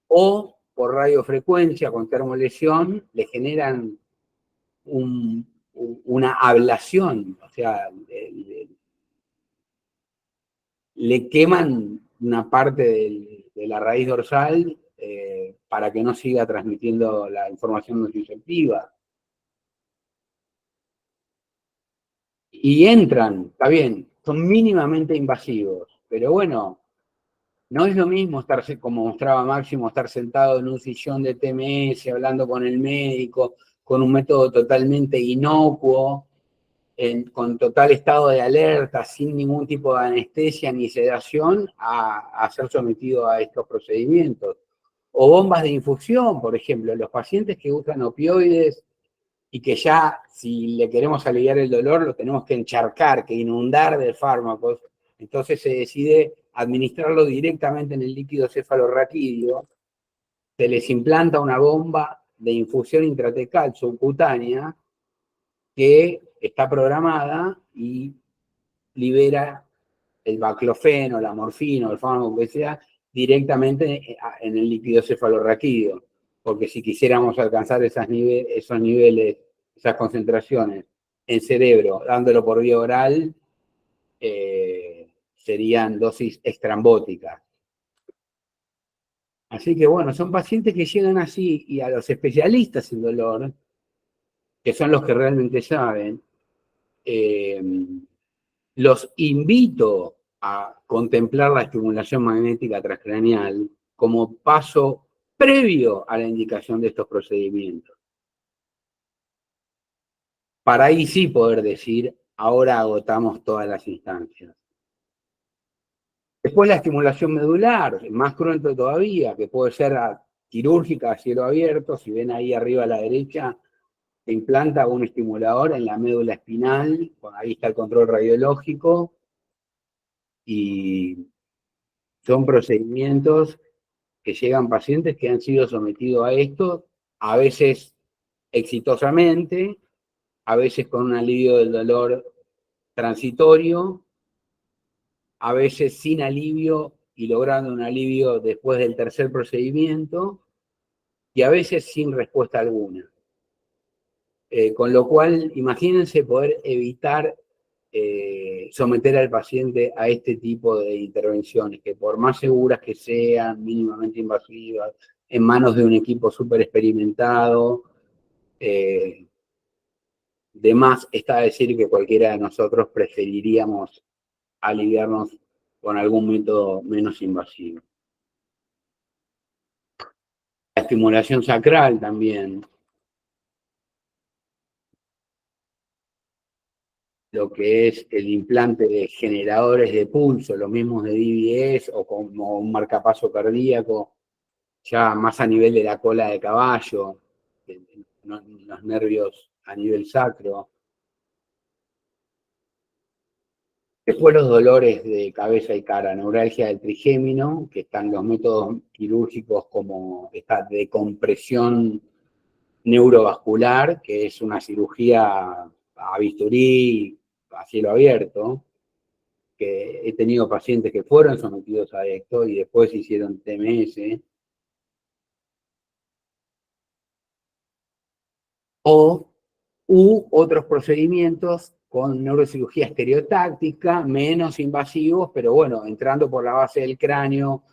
O por radiofrecuencia con termolesión le generan una ablación, o sea, le queman una parte de la raíz dorsal para que no siga transmitiendo la información nociceptiva. Y entran, está bien, son mínimamente invasivos, pero bueno, no es lo mismo estar, como mostraba Máximo, estar sentado en un sillón de TMS, hablando con el médico, con un método totalmente inocuo, con total estado de alerta, sin ningún tipo de anestesia ni sedación, a ser sometido a estos procedimientos. O bombas de infusión, por ejemplo, los pacientes que usan opioides y que ya, si le queremos aliviar el dolor, lo tenemos que encharcar, que inundar de fármacos. Entonces se decide administrarlo directamente en el líquido cefalorraquídeo, se les implanta una bomba de infusión intratecal subcutánea que está programada y libera el baclofeno, la morfina, el fármaco que sea, directamente en el líquido cefalorraquídeo. Porque si quisiéramos alcanzar esos niveles, esas concentraciones en cerebro, dándolo por vía oral, serían dosis extrambóticas. Así que bueno, son pacientes que llegan así, y a los especialistas en dolor, que son los que realmente saben, los invito a contemplar la estimulación magnética transcraneal como paso previo a la indicación de estos procedimientos. Para ahí sí poder decir, ahora agotamos todas las instancias. Después la estimulación medular, más cruento todavía, que puede ser quirúrgica a cielo abierto. Si ven ahí arriba a la derecha, se implanta un estimulador en la médula espinal, ahí está el control radiológico, y son procedimientos que llegan pacientes que han sido sometidos a esto, a veces exitosamente, a veces con un alivio del dolor transitorio, a veces sin alivio y logrando un alivio después del tercer procedimiento, y a veces sin respuesta alguna. Con lo cual, imagínense poder evitar someter al paciente a este tipo de intervenciones, que por más seguras que sean, mínimamente invasivas, en manos de un equipo súper experimentado, De más está decir que cualquiera de nosotros preferiríamos aliviarnos con algún método menos invasivo. La estimulación sacral también. Lo que es el implante de generadores de pulso, los mismos de DBS o como un marcapaso cardíaco, ya más a nivel de la cola de caballo, los nervios a nivel sacro. Después los dolores de cabeza y cara, neuralgia del trigémino, que están los métodos quirúrgicos como esta decompresión neurovascular, que es una cirugía a bisturí, a cielo abierto, que he tenido pacientes que fueron sometidos a esto y después hicieron TMS. U otros procedimientos con neurocirugía estereotáctica, menos invasivos, pero bueno, entrando por la base del cráneo,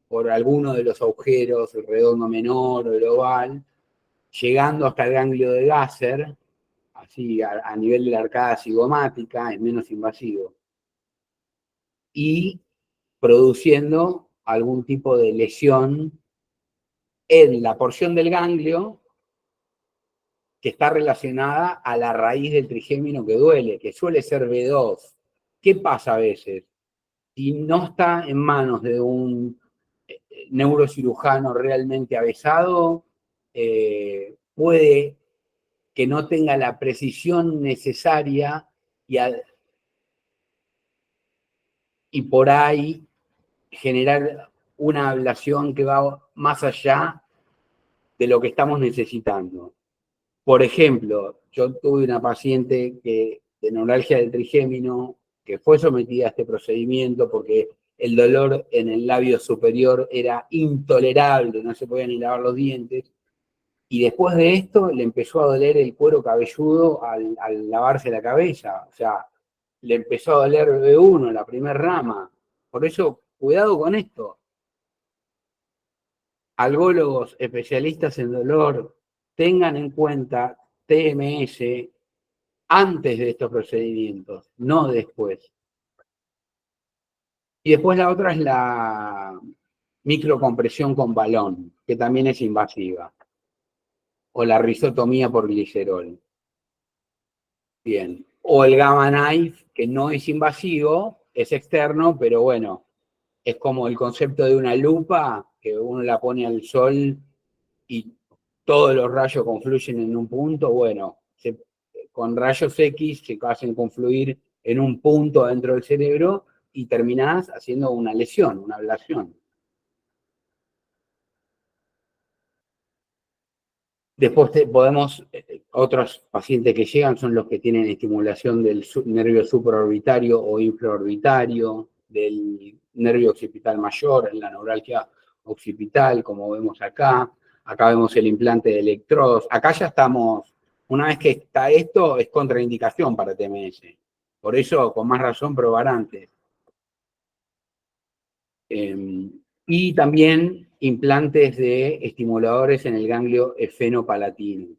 por alguno de los agujeros, el redondo menor o el oval, llegando hasta el ganglio de Gasser, así a nivel de la arcada cigomática, es menos invasivo, y produciendo algún tipo de lesión en la porción del ganglio que está relacionada a la raíz del trigémino que duele, que suele ser B2. ¿Qué pasa a veces? Si no está en manos de un neurocirujano realmente avesado, puede que no tenga la precisión necesaria y por ahí generar una ablación que va más allá de lo que estamos necesitando. Por ejemplo, yo tuve una paciente de neuralgia del trigémino que fue sometida a este procedimiento porque el dolor en el labio superior era intolerable, no se podían ni lavar los dientes, y después de esto le empezó a doler el cuero cabelludo al lavarse la cabeza, o sea, le empezó a doler B1, la primera rama. Por eso, cuidado con esto. Algólogos, especialistas en dolor, tengan en cuenta TMS antes de estos procedimientos, no después. Y después la otra es la microcompresión con balón, que también es invasiva, o la risotomía por glicerol. Bien. O el gamma knife, que no es invasivo, es externo, pero bueno, es como el concepto de una lupa, que uno la pone al sol y todos los rayos confluyen en un punto. Bueno, con rayos X se hacen confluir en un punto dentro del cerebro y terminás haciendo una lesión, una ablación. Después podemos, otros pacientes que llegan son los que tienen estimulación del nervio supraorbitario o infraorbitario, del nervio occipital mayor, en la neuralgia occipital, como vemos acá. Acá vemos el implante de electrodos. Acá ya estamos, una vez que está esto, es contraindicación para TMS. Por eso, con más razón, probar antes. Y también implantes de estimuladores en el ganglio efenopalatino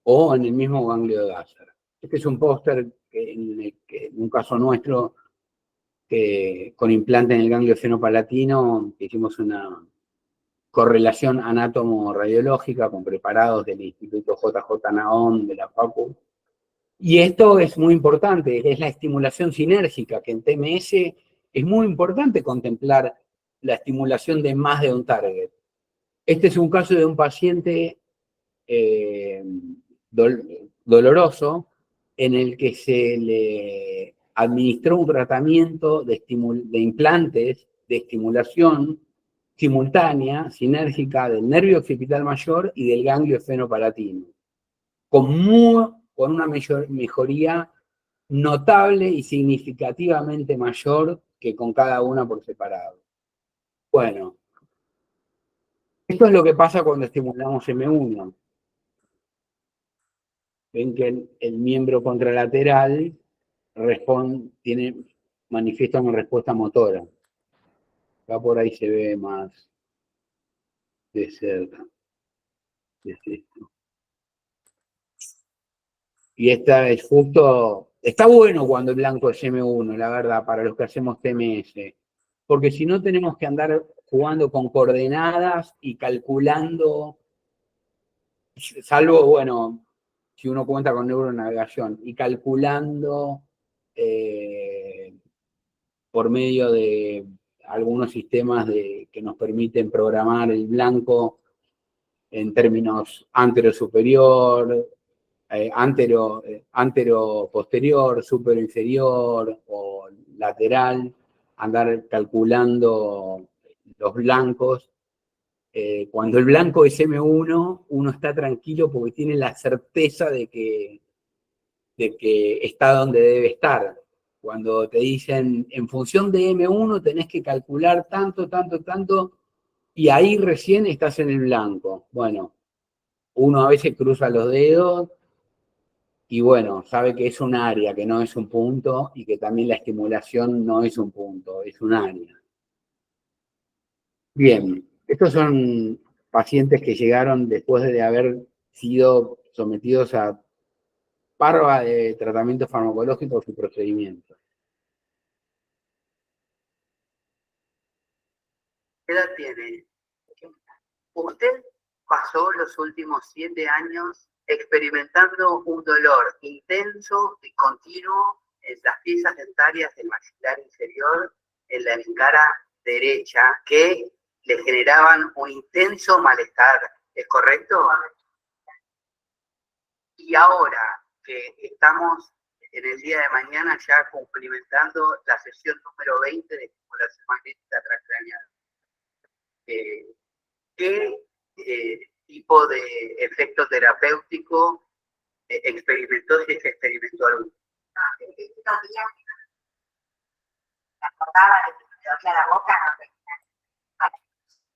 o en el mismo ganglio de Gasser. Este es un póster en un caso nuestro con implante en el ganglio efenopalatino, que hicimos una correlación anátomo-radiológica con preparados del Instituto JJ Nahon de la Facu. Y esto es muy importante, es la estimulación sinérgica, que en TMS es muy importante contemplar la estimulación de más de un target. Este es un caso de un paciente doloroso en el que se le administró un tratamiento de implantes de estimulación simultánea, sinérgica del nervio occipital mayor y del ganglio efenopalatino, con una mejoría notable y significativamente mayor que con cada una por separado. Bueno, esto es lo que pasa cuando estimulamos M1. Ven que el miembro contralateral manifiesta una respuesta motora. Acá por ahí se ve más de cerca. Es esto. Y esta es justo, está bueno cuando el blanco es M1, la verdad, para los que hacemos TMS. Porque si no tenemos que andar jugando con coordenadas y calculando, salvo, bueno, si uno cuenta con neuronavegación, y calculando por medio de algunos sistemas que nos permiten programar el blanco en términos antero-superior, antero-posterior, supero-inferior o lateral, andar calculando los blancos. Cuando el blanco es M1, uno está tranquilo porque tiene la certeza de que está donde debe estar. Cuando te dicen, en función de M1 tenés que calcular tanto, tanto, tanto, y ahí recién estás en el blanco. Bueno, uno a veces cruza los dedos y bueno, sabe que es un área, que no es un punto, y que también la estimulación no es un punto, es un área. Bien, estos son pacientes que llegaron después de haber sido sometidos a parva de tratamientos farmacológicos y procedimientos. ¿Qué edad tiene? Usted pasó los últimos 7 años experimentando un dolor intenso y continuo en las piezas dentarias del maxilar inferior, en la cara derecha, que le generaban un intenso malestar. ¿Es correcto? Y ahora que estamos en el día de mañana ya cumplimentando la sesión número 20 de estimulación magnética transcranial, ¿qué tipo de efecto terapéutico experimentó, si es que experimentó alguno?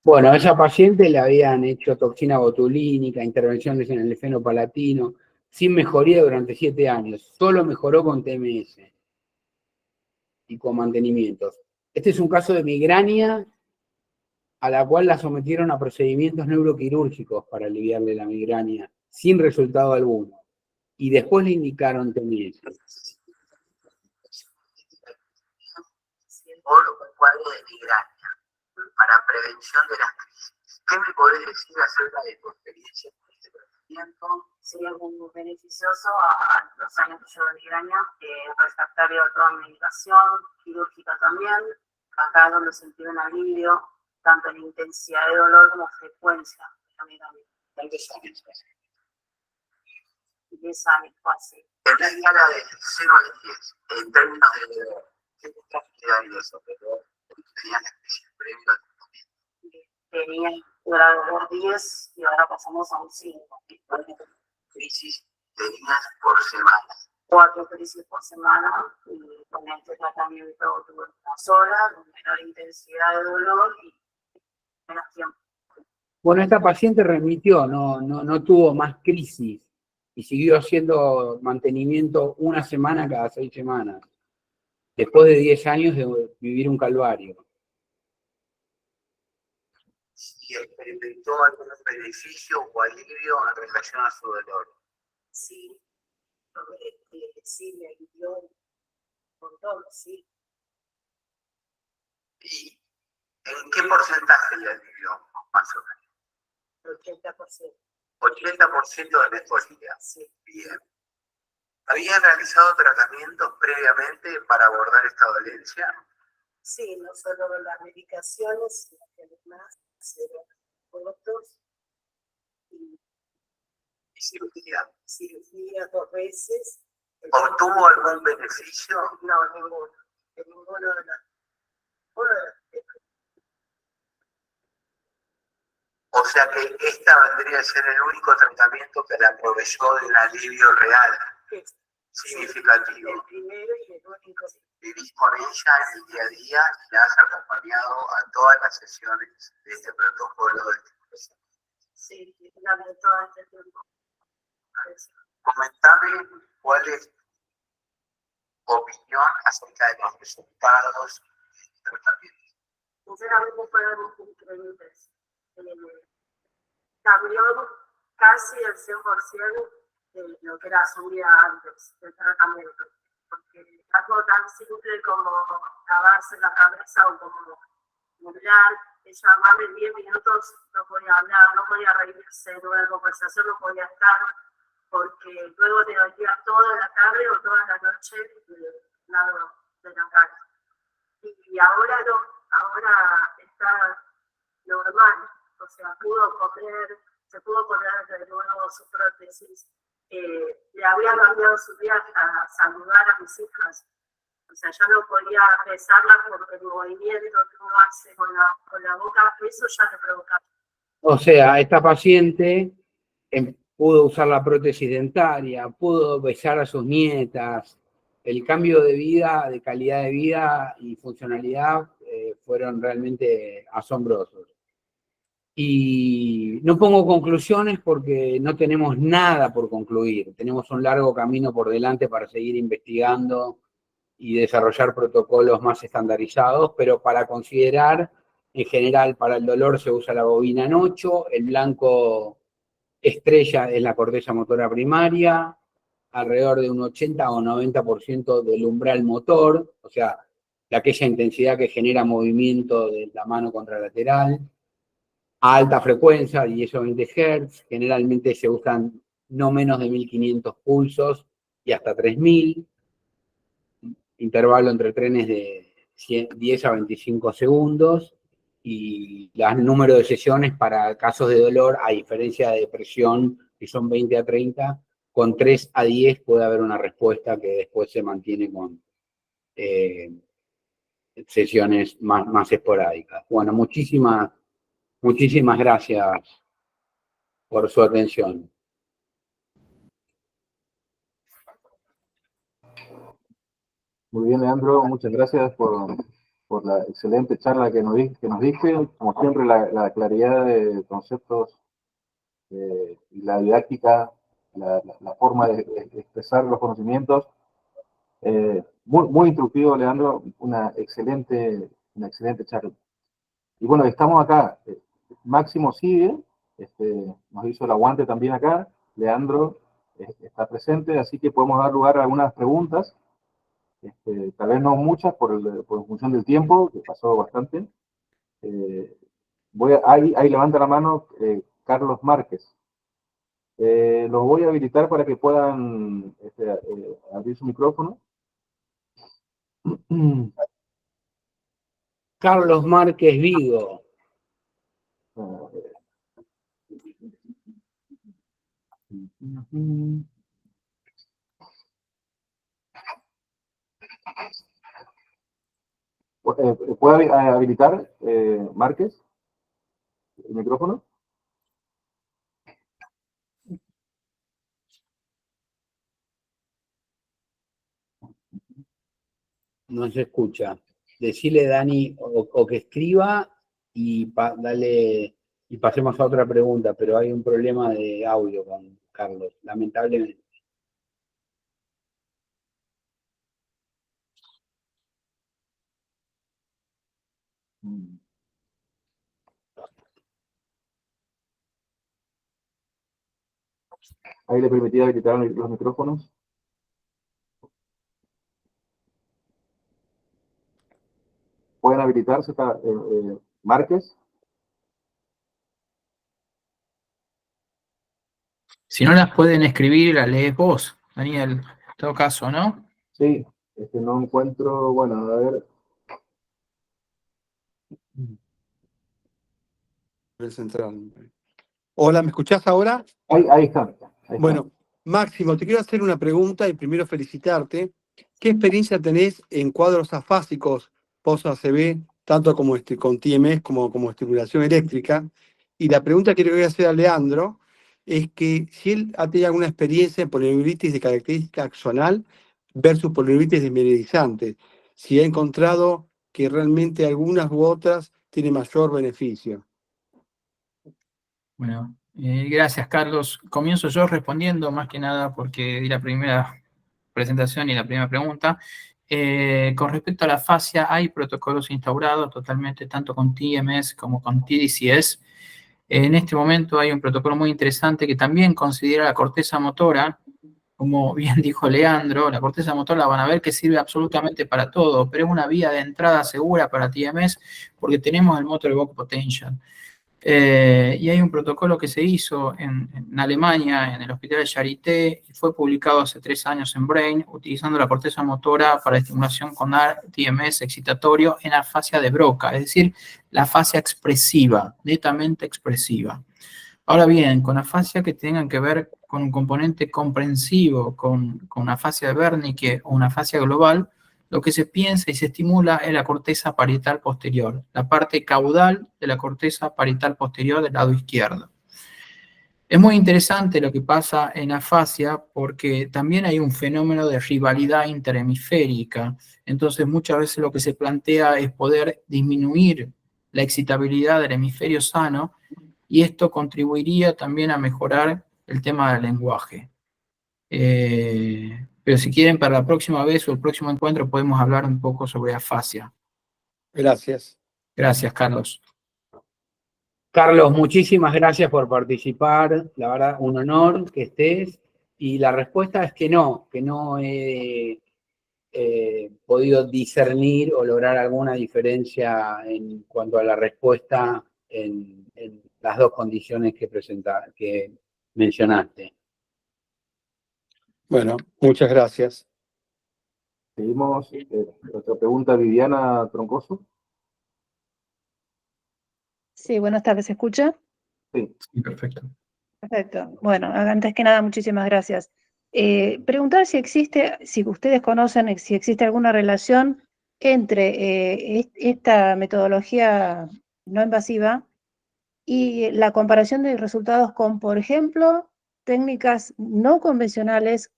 Bueno, a esa paciente le habían hecho toxina botulínica, intervenciones en el esfeno palatino, sin mejoría durante 7 años. Solo mejoró con TMS y con mantenimientos. Este es un caso de migraña a la cual la sometieron a procedimientos neuroquirúrgicos para aliviarle la migraña, sin resultado alguno. Y después le indicaron TMS. Por un cuadro de migraña, para prevención de las crisis. ¿Qué me podés decir acerca de tu experiencia con este procedimiento? Sería muy beneficioso a los años que llevo de migraña, refractario a toda medicación, quirúrgica también. Acá es donde sentí un alivio, tanto en intensidad de dolor como frecuencia de la migraña. ¿Cuántos años hace? 10 años fue así. En la escala de 0 a 10, en términos de dolor, ¿qué cantidad de eso? Pero tenías la crisis previa al tratamiento. Tenía grado 10 y ahora pasamos a un 5. ¿Cuántas crisis tenías por semana? 4 crisis por semana, y con este tratamiento tuve una sola, con menor intensidad de dolor y menos tiempo. Bueno, esta paciente remitió, no tuvo más crisis y siguió haciendo mantenimiento una semana cada 6 semanas, después de 10 años de vivir un calvario. ¿Y experimentó algún beneficio o alivio en relación a su dolor? Sí, sí, me ayudó un montón, sí. ¿Y en qué porcentaje le alivió, más o menos? 80%. 80% de mejoría. Sí. Bien. ¿Había realizado tratamientos previamente para abordar esta dolencia? Sí, no solo las medicaciones, sino que además otros y Cirugía. cirugía 2 veces. ¿Obtuvo algún beneficio? No, ninguno. De ninguno de los. O sea que esta vendría a ser el único tratamiento que la proveyó de un alivio real, significativo. El primero y el único. Vivís con ella en el día a día y la has acompañado a todas las sesiones de este protocolo de estimulación. Sí, durante todo este tiempo. Comentame cuál es tu opinión acerca de los resultados del tratamiento. Sinceramente fueron increíbles. Cambió casi el 100% lo que era su vida antes del tratamiento. Porque algo tan simple como lavarse la cabeza o como hablar, llamarme en 10 minutos, no podía hablar, no podía reírse de una conversación, no podía estar, porque luego te dolía toda la tarde o toda la noche del lado de la cara. Y ahora no, ahora está normal, o sea, se pudo poner de nuevo su prótesis, le había cambiado su día hasta saludar a mis hijas. O sea, ya no podía besarla porque el movimiento que uno hace con la boca, eso ya le provocaba. O sea, esta paciente pudo usar la prótesis dentaria, pudo besar a sus nietas. El cambio de vida, de calidad de vida y funcionalidad fueron realmente asombrosos. Y no pongo conclusiones porque no tenemos nada por concluir. Tenemos un largo camino por delante para seguir investigando y desarrollar protocolos más estandarizados, pero para considerar, en general, para el dolor se usa la bobina en 8, el blanco estrella es la corteza motora primaria, alrededor de un 80 o 90% del umbral motor, o sea, de aquella intensidad que genera movimiento de la mano contralateral, a alta frecuencia, 10 o 20 Hz, generalmente se usan no menos de 1500 pulsos y hasta 3000, intervalo entre trenes de 10 a 25 segundos, y el número de sesiones para casos de dolor, a diferencia de depresión, que son 20 a 30, con 3 a 10 puede haber una respuesta que después se mantiene con sesiones más esporádicas. Bueno, muchísimas gracias por su atención. Muy bien, Leandro, muchas gracias por la excelente charla que nos diste. Como siempre, la claridad de conceptos y la didáctica, la forma de expresar los conocimientos. Muy instructivo, Leandro, una excelente charla. Y bueno, estamos acá. Máximo sigue, nos hizo el aguante también acá. Leandro está presente, así que podemos dar lugar a algunas preguntas. Tal vez no muchas por función del tiempo, que pasó bastante. Ahí levanta la mano Carlos Márquez. Los voy a habilitar para que puedan abrir su micrófono. Carlos Márquez Vigo. ¿Puede habilitar, Márquez, el micrófono? No se escucha. Decile, Dani, o que escriba y pasemos a otra pregunta, pero hay un problema de audio con Carlos, lamentablemente. Ahí le permití habilitar los micrófonos. ¿Pueden habilitarse, Márquez? Si no las pueden escribir, las lees vos, Daniel, en todo caso, ¿no? Sí, no encuentro, bueno, a ver. El central. Hola, ¿me escuchás ahora? Ahí está. Bueno, Máximo, te quiero hacer una pregunta y primero felicitarte. ¿Qué experiencia tenés en cuadros afásicos post-ACV, tanto como con TMS como estimulación eléctrica? Y la pregunta que le voy a hacer a Leandro es que si él ha tenido alguna experiencia en polineuritis de característica axonal versus polineuritis desmineralizante, si ha encontrado que realmente algunas u otras tienen mayor beneficio. Bueno, gracias, Carlos. Comienzo yo respondiendo, más que nada porque di la primera presentación y la primera pregunta. Con respecto a la fascia, hay protocolos instaurados totalmente, tanto con TMS como con TDCS. En este momento hay un protocolo muy interesante que también considera la corteza motora como bien dijo Leandro, la corteza motora la van a ver que sirve absolutamente para todo, pero es una vía de entrada segura para TMS porque tenemos el Motor Evoked Potential. Y hay un protocolo que se hizo en Alemania, en el Hospital de Charité, y fue publicado hace 3 años en Brain, utilizando la corteza motora para estimulación con TMS excitatorio en la fascia de Broca, es decir, la fascia expresiva, netamente expresiva. Ahora bien, con afasia que tengan que ver con un componente comprensivo, con una afasia de Wernicke o una afasia global, lo que se piensa y se estimula es la corteza parietal posterior, la parte caudal de la corteza parietal posterior del lado izquierdo. Es muy interesante lo que pasa en afasia porque también hay un fenómeno de rivalidad interhemisférica. Entonces, muchas veces lo que se plantea es poder disminuir la excitabilidad del hemisferio sano y esto contribuiría también a mejorar el tema del lenguaje. Pero si quieren, para la próxima vez o el próximo encuentro podemos hablar un poco sobre afasia. Gracias. Gracias, Carlos. Carlos, muchísimas gracias por participar. La verdad, un honor que estés. Y la respuesta es que no he podido discernir o lograr alguna diferencia en cuanto a la respuesta en las dos condiciones que mencionaste. Bueno, muchas gracias. Seguimos, nuestra pregunta, Viviana Troncoso. Sí, buenas tardes, ¿se escucha? Sí. Sí, perfecto. Perfecto. Bueno, antes que nada, muchísimas gracias. Preguntar si existe, si ustedes conocen, si existe alguna relación entre esta metodología no invasiva y la comparación de resultados con, por ejemplo, técnicas no convencionales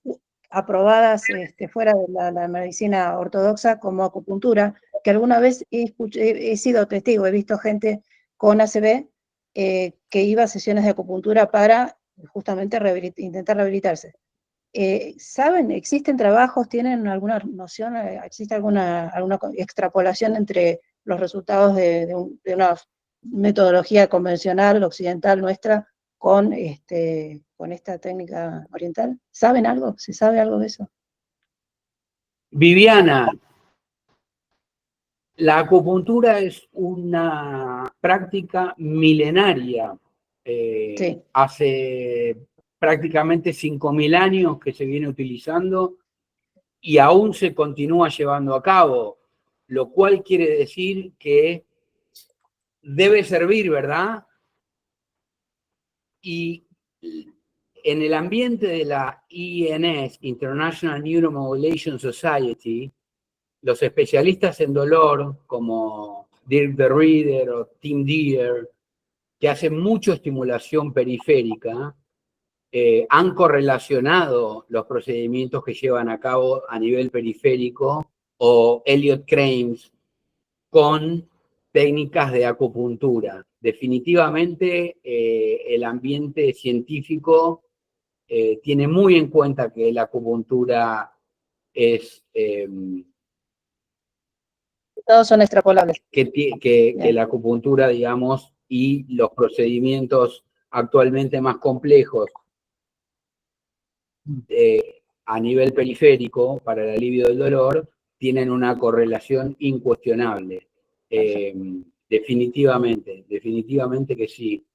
aprobadas fuera de la medicina ortodoxa como acupuntura, que alguna vez he sido testigo, he visto gente con ACV que iba a sesiones de acupuntura para justamente intentar rehabilitarse. ¿Saben? ¿Existen trabajos? ¿Tienen alguna noción? ¿Existe alguna extrapolación entre los resultados de una metodología convencional, occidental nuestra, con esta técnica oriental? ¿Saben algo? ¿Se sabe algo de eso? Viviana, la acupuntura es una práctica milenaria. Sí. Hace prácticamente 5.000 años que se viene utilizando y aún se continúa llevando a cabo, lo cual quiere decir que debe servir, ¿verdad? Y en el ambiente de la INS, International Neuromodulation Society, los especialistas en dolor, como Dirk de Rieder o Tim Deer, que hacen mucha estimulación periférica, han correlacionado los procedimientos que llevan a cabo a nivel periférico, o Elliot Crames, con técnicas de acupuntura. Definitivamente el ambiente científico tiene muy en cuenta que la acupuntura es... Todos son extrapolables. Que la acupuntura, digamos, y los procedimientos actualmente más complejos a nivel periférico para el alivio del dolor tienen una correlación incuestionable. Definitivamente que sí.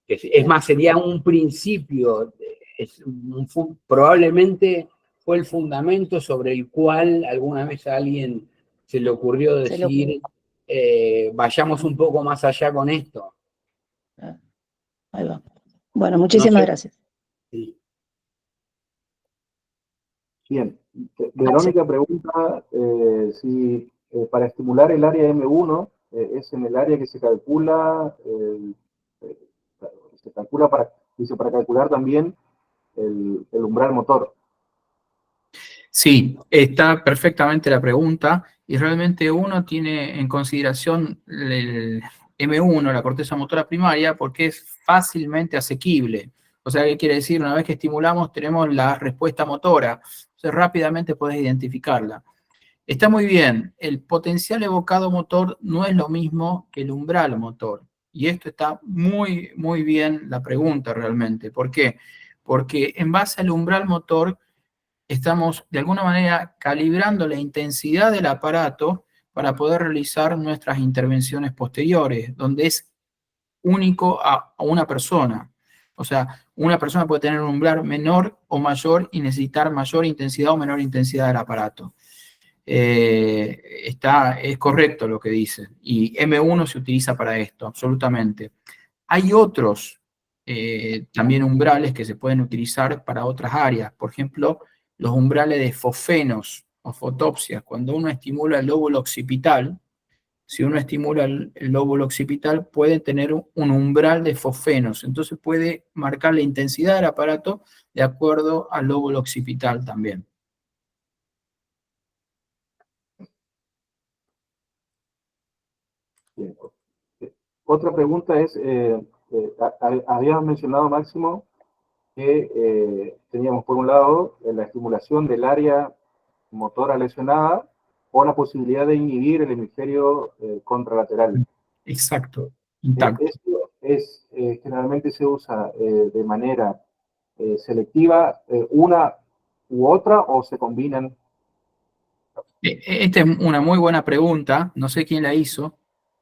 Es más, sería un principio, probablemente fue el fundamento sobre el cual alguna vez a alguien se le ocurrió decir, vayamos un poco más allá con esto. Ahí va. Bueno, muchísimas gracias. Sí. Bien. Verónica pregunta si para estimular el área M1 es en el área que se calcula, para calcular también el umbral motor. Sí, está perfectamente la pregunta y realmente uno tiene en consideración el M1, la corteza motora primaria, porque es fácilmente asequible. O sea, ¿qué quiere decir? Una vez que estimulamos tenemos la respuesta motora, entonces rápidamente puedes identificarla. Está muy bien, el potencial evocado motor no es lo mismo que el umbral motor. Y esto está muy, muy bien la pregunta realmente. ¿Por qué? Porque en base al umbral motor estamos de alguna manera calibrando la intensidad del aparato para poder realizar nuestras intervenciones posteriores, donde es único a una persona. O sea, una persona puede tener un umbral menor o mayor y necesitar mayor intensidad o menor intensidad del aparato. Es correcto lo que dice. Y M1 se utiliza para esto, absolutamente. Hay otros también umbrales que se pueden utilizar para otras áreas. Por ejemplo, los umbrales de fosfenos o fotopsias. Cuando uno estimula el lóbulo occipital, si uno estimula el lóbulo occipital, puede tener un umbral de fosfenos. Entonces puede marcar la intensidad del aparato de acuerdo al lóbulo occipital también. Bien. Otra pregunta es, habías mencionado, Máximo, que teníamos por un lado la estimulación del área motora lesionada o la posibilidad de inhibir el hemisferio contralateral. Exacto, intacto. Esto generalmente se usa de manera selectiva, una u otra, o se combinan. Esta es una muy buena pregunta, no sé quién la hizo,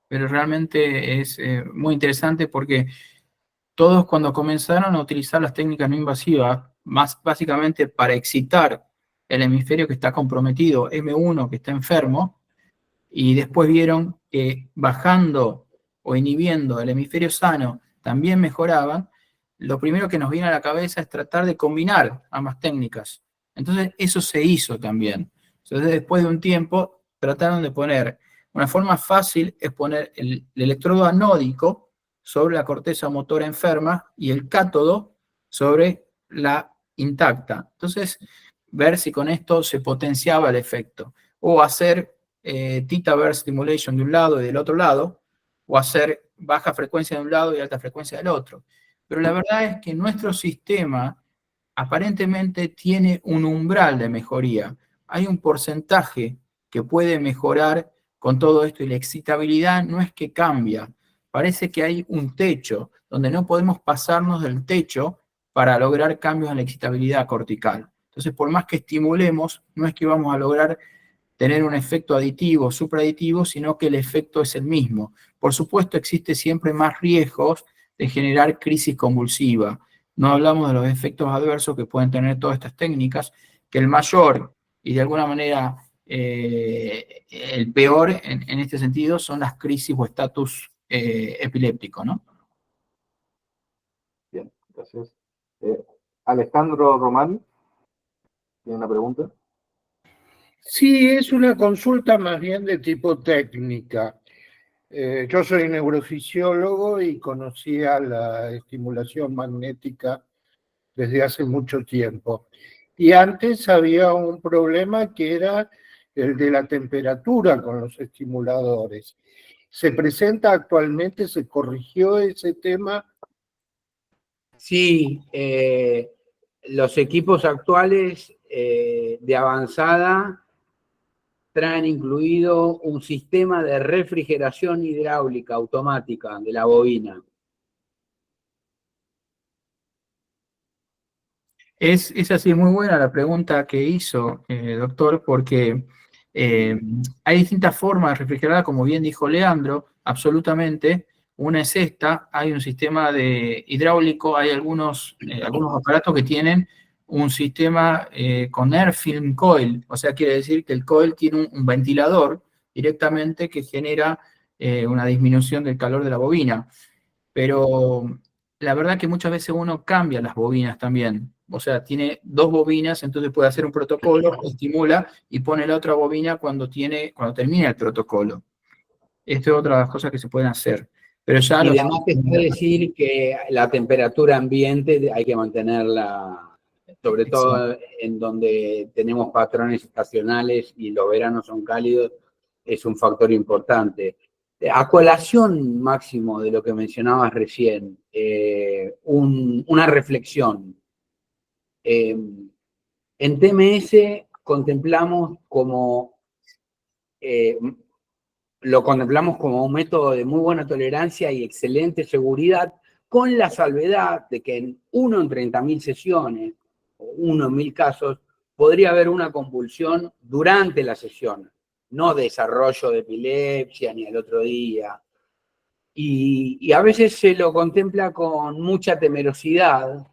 pero realmente es muy interesante porque todos cuando comenzaron a utilizar las técnicas no invasivas, más básicamente para excitar el hemisferio que está comprometido, M1 que está enfermo, y después vieron que bajando o inhibiendo el hemisferio sano también mejoraban, lo primero que nos viene a la cabeza es tratar de combinar ambas técnicas. Entonces eso se hizo también. Entonces después de un tiempo trataron de poner, una forma fácil es poner el electrodo anódico sobre la corteza motora enferma y el cátodo sobre la intacta. Entonces, ver si con esto se potenciaba el efecto. O hacer theta burst stimulation de un lado y del otro lado, o hacer baja frecuencia de un lado y alta frecuencia del otro. Pero la verdad es que nuestro sistema aparentemente tiene un umbral de mejoría. Hay un porcentaje que puede mejorar con todo esto y la excitabilidad no es que cambia. Parece que hay un techo donde no podemos pasarnos del techo para lograr cambios en la excitabilidad cortical. Entonces, por más que estimulemos, no es que vamos a lograr tener un efecto aditivo o supraditivo, sino que el efecto es el mismo. Por supuesto, existe siempre más riesgos de generar crisis convulsiva. No hablamos de los efectos adversos que pueden tener todas estas técnicas, que el mayor y de alguna manera el peor en este sentido son las crisis o estatus epiléptico, ¿no? Bien, gracias. Alejandro Román tiene una pregunta. Sí, es una consulta más bien de tipo técnica. Yo soy neurofisiólogo y conocía la estimulación magnética desde hace mucho tiempo. Y antes había un problema que era el de la temperatura con los estimuladores. ¿Se presenta actualmente? ¿Se corrigió ese tema? Sí, los equipos actuales de avanzada traen incluido un sistema de refrigeración hidráulica automática de la bobina. Es así, muy buena la pregunta que hizo, doctor, porque hay distintas formas de refrigerar, como bien dijo Leandro, absolutamente. Una es esta, hay un sistema de hidráulico, hay algunos aparatos que tienen un sistema con air film coil, o sea, quiere decir que el coil tiene un ventilador directamente que genera una disminución del calor de la bobina. Pero la verdad que muchas veces uno cambia las bobinas también. O sea, tiene dos bobinas, entonces puede hacer un protocolo, estimula y pone la otra bobina cuando termina el protocolo. Esto es otra de las cosas que se pueden hacer. Pero ya y además está decir que la temperatura ambiente hay que mantenerla, sobre todo en donde tenemos patrones estacionales y los veranos son cálidos, es un factor importante. A colación, Máximo, de lo que mencionabas recién, una reflexión. En TMS contemplamos lo contemplamos como un método de muy buena tolerancia y excelente seguridad, con la salvedad de que en 1 en 30.000 sesiones, o 1 en 1.000 casos, podría haber una convulsión durante la sesión, no desarrollo de epilepsia ni al otro día. Y a veces se lo contempla con mucha temerosidad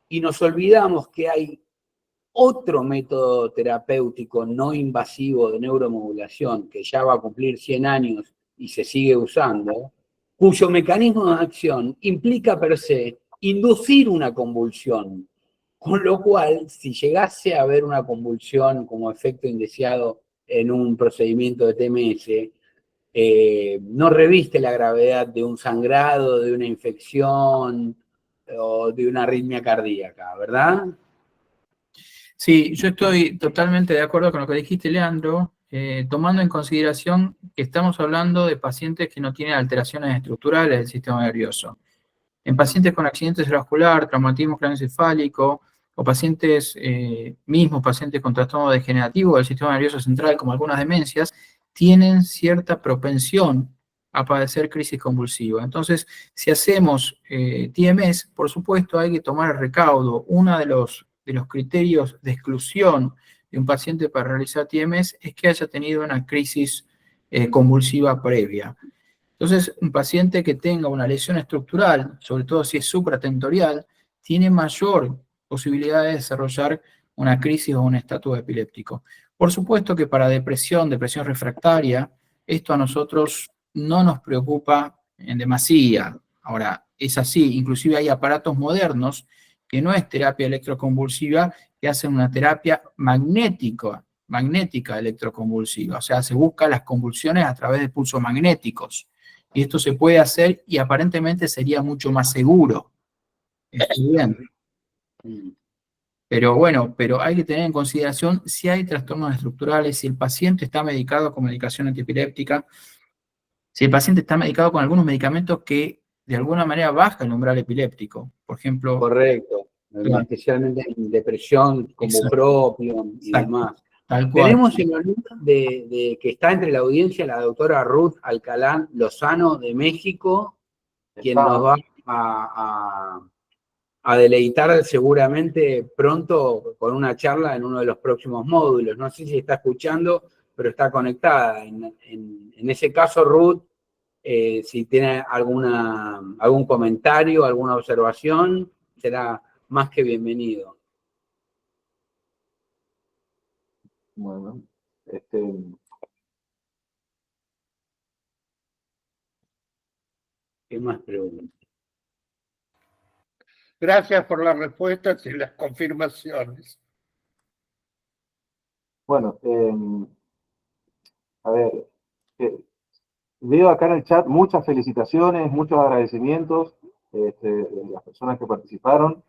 y nos olvidamos que hay otro método terapéutico no invasivo de neuromodulación que ya va a cumplir 100 años y se sigue usando, cuyo mecanismo de acción implica per se inducir una convulsión. Con lo cual, si llegase a haber una convulsión como efecto indeseado en un procedimiento de TMS, no reviste la gravedad de un sangrado, de una infección o de una arritmia cardíaca, ¿verdad? Sí, yo estoy totalmente de acuerdo con lo que dijiste, Leandro, tomando en consideración que estamos hablando de pacientes que no tienen alteraciones estructurales del sistema nervioso. En pacientes con accidente cerebrovascular, traumatismo craneoencefálico, o pacientes, mismos pacientes con trastorno degenerativo del sistema nervioso central, como algunas demencias, tienen cierta propensión a padecer crisis convulsiva. Entonces, si hacemos TMS, por supuesto hay que tomar el recaudo. Uno de los criterios de exclusión de un paciente para realizar TMS es que haya tenido una crisis convulsiva previa. Entonces, un paciente que tenga una lesión estructural, sobre todo si es supratentorial, tiene mayor posibilidad de desarrollar una crisis o un estatus epiléptico. Por supuesto que para depresión refractaria, esto a nosotros no nos preocupa en demasía. Ahora, es así, inclusive hay aparatos modernos que no es terapia electroconvulsiva, que hacen una terapia magnética electroconvulsiva. O sea, se buscan las convulsiones a través de pulsos magnéticos. Y esto se puede hacer y aparentemente sería mucho más seguro. Está bien. Pero bueno, pero hay que tener en consideración si hay trastornos estructurales, si el paciente está medicado con medicación antiepiléptica, si el paciente está medicado con algunos medicamentos que de alguna manera bajan el umbral epiléptico. Por ejemplo... Correcto. Claro. Especialmente en depresión, como propio y demás. Tal cual. Tenemos en honor de que está entre la audiencia la doctora Ruth Alcalá Lozano de México, quien nos va a deleitar seguramente pronto con una charla en uno de los próximos módulos. No sé si está escuchando, pero está conectada. En ese caso, Ruth, si tiene algún comentario, alguna observación, será más que bienvenido. Bueno, ¿Qué más preguntas? Gracias por las respuestas y las confirmaciones. bueno, a ver, veo acá en el chat muchas felicitaciones, muchos agradecimientos de las personas que participaron.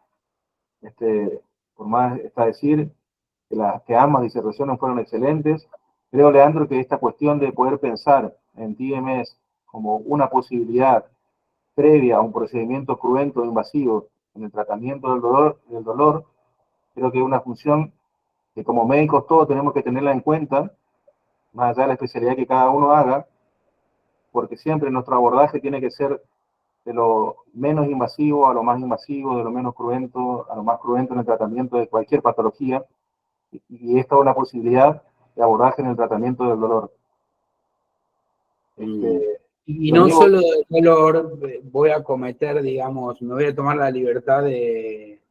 Por más está decir que ambas disertaciones fueron excelentes. Creo, Leandro, que esta cuestión de poder pensar en TMS como una posibilidad previa a un procedimiento cruento e invasivo en el tratamiento del dolor, creo que es una función que como médicos todos tenemos que tenerla en cuenta, más allá de la especialidad que cada uno haga, porque siempre nuestro abordaje tiene que ser de lo menos invasivo a lo más invasivo, de lo menos cruento a lo más cruento en el tratamiento de cualquier patología, y esta es una posibilidad de abordaje en el tratamiento del dolor. Y no solo del dolor, voy a cometer, digamos, me voy a tomar la libertad de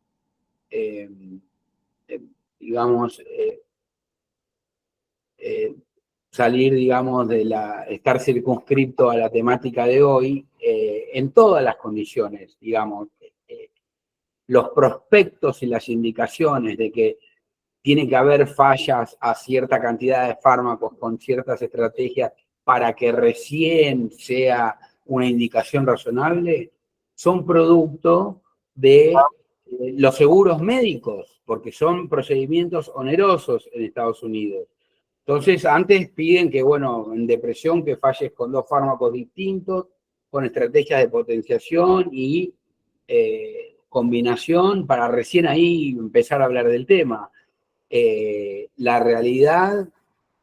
digamos, salir, digamos, estar circunscripto a la temática de hoy, en todas las condiciones, digamos, los prospectos y las indicaciones de que tiene que haber fallas a cierta cantidad de fármacos con ciertas estrategias para que recién sea una indicación razonable, son producto de los seguros médicos, porque son procedimientos onerosos en Estados Unidos. Entonces, antes piden que, bueno, en depresión que falles con 2 fármacos distintos, con estrategias de potenciación y combinación para recién ahí empezar a hablar del tema. La realidad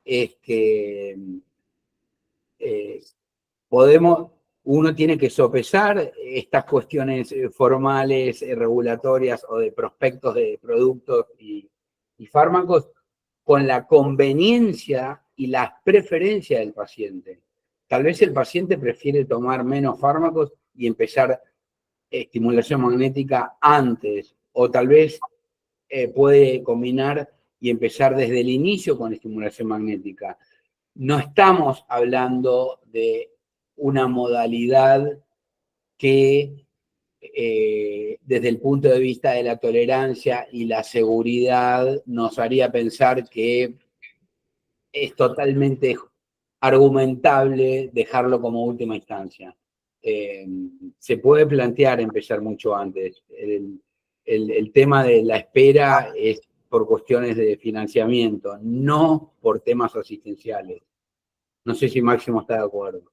es que uno tiene que sopesar estas cuestiones formales, regulatorias o de prospectos de productos y y fármacos con la conveniencia y las preferencias del paciente. Tal vez el paciente prefiere tomar menos fármacos y empezar estimulación magnética antes, o tal vez puede combinar y empezar desde el inicio con estimulación magnética. No estamos hablando de una modalidad que desde el punto de vista de la tolerancia y la seguridad nos haría pensar que es totalmente argumentable dejarlo como última instancia. Se puede plantear empezar mucho antes. El tema de la espera es por cuestiones de financiamiento, no por temas asistenciales. No sé si Máximo está de acuerdo.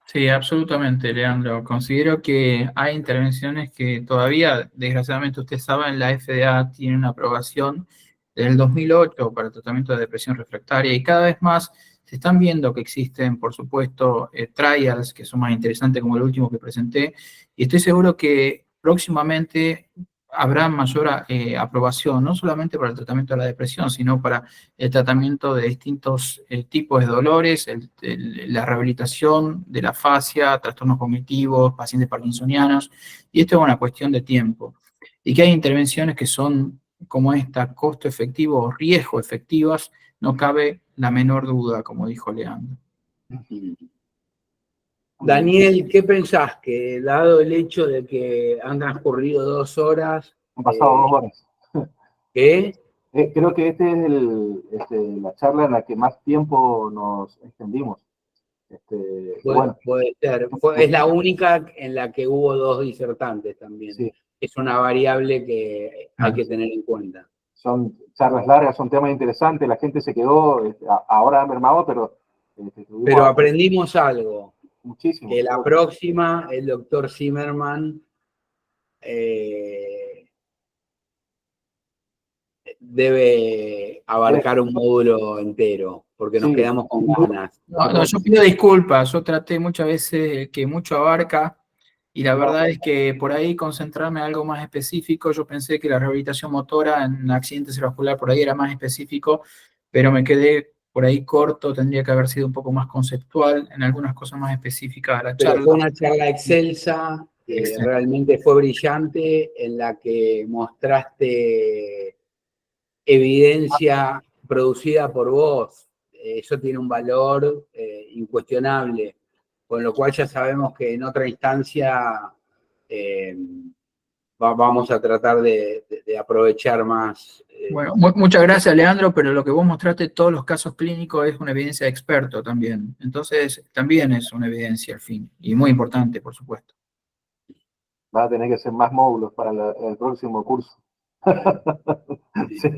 Sí, absolutamente, Leandro. Considero que hay intervenciones que todavía, desgraciadamente, usted sabe, en la FDA tiene una aprobación del 2008 para el tratamiento de depresión refractaria y cada vez más se están viendo que existen, por supuesto, trials que son más interesantes como el último que presenté y estoy seguro que próximamente habrá mayor aprobación, no solamente para el tratamiento de la depresión, sino para el tratamiento de distintos tipos de dolores, la rehabilitación de la fascia, trastornos cognitivos, pacientes parkinsonianos, y esto es una cuestión de tiempo. Y que hay intervenciones que son como esta, costo efectivo o riesgo efectivas, no cabe la menor duda, como dijo Leandro. Daniel, ¿qué pensás? Que dado el hecho de que han transcurrido 2 horas... Han pasado 2 horas. ¿Qué? Creo que esta es la charla en la que más tiempo nos extendimos. Puede ser. Es la única en la que hubo 2 disertantes también. Sí. Es una variable que hay que tener en cuenta. Son charlas largas, son temas interesantes, la gente se quedó, ahora ha mermado, pero... Pero aprendimos algo. Muchísimo. Que la próxima, el doctor Zimmerman debe abarcar un módulo entero, porque nos quedamos con ganas. No, yo pido disculpas, yo traté muchas veces que mucho abarca, y la verdad es que por ahí concentrarme en algo más específico, yo pensé que la rehabilitación motora en accidente cerebrovascular por ahí era más específico, pero me quedé por ahí corto, tendría que haber sido un poco más conceptual en algunas cosas más específicas de la charla. Pero fue una charla excelsa, realmente fue brillante, en la que mostraste evidencia producida por vos. Eso tiene un valor incuestionable, con lo cual ya sabemos que en otra instancia vamos a tratar de aprovechar más. Bueno, muchas gracias, Leandro, pero lo que vos mostraste, todos los casos clínicos, es una evidencia de experto también. Entonces, también es una evidencia al fin, y muy importante, por supuesto. Va a tener que hacer más módulos para el próximo curso. Sí.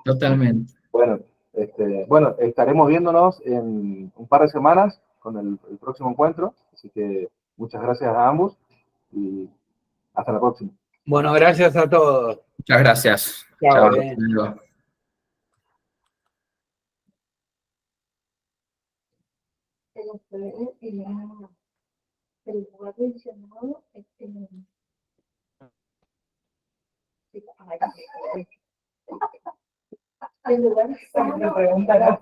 Totalmente. Bueno, estaremos viéndonos en un par de semanas con el próximo encuentro, así que muchas gracias a ambos y hasta la próxima. Bueno, gracias a todos. Muchas gracias. Chao. En lugar de preguntar a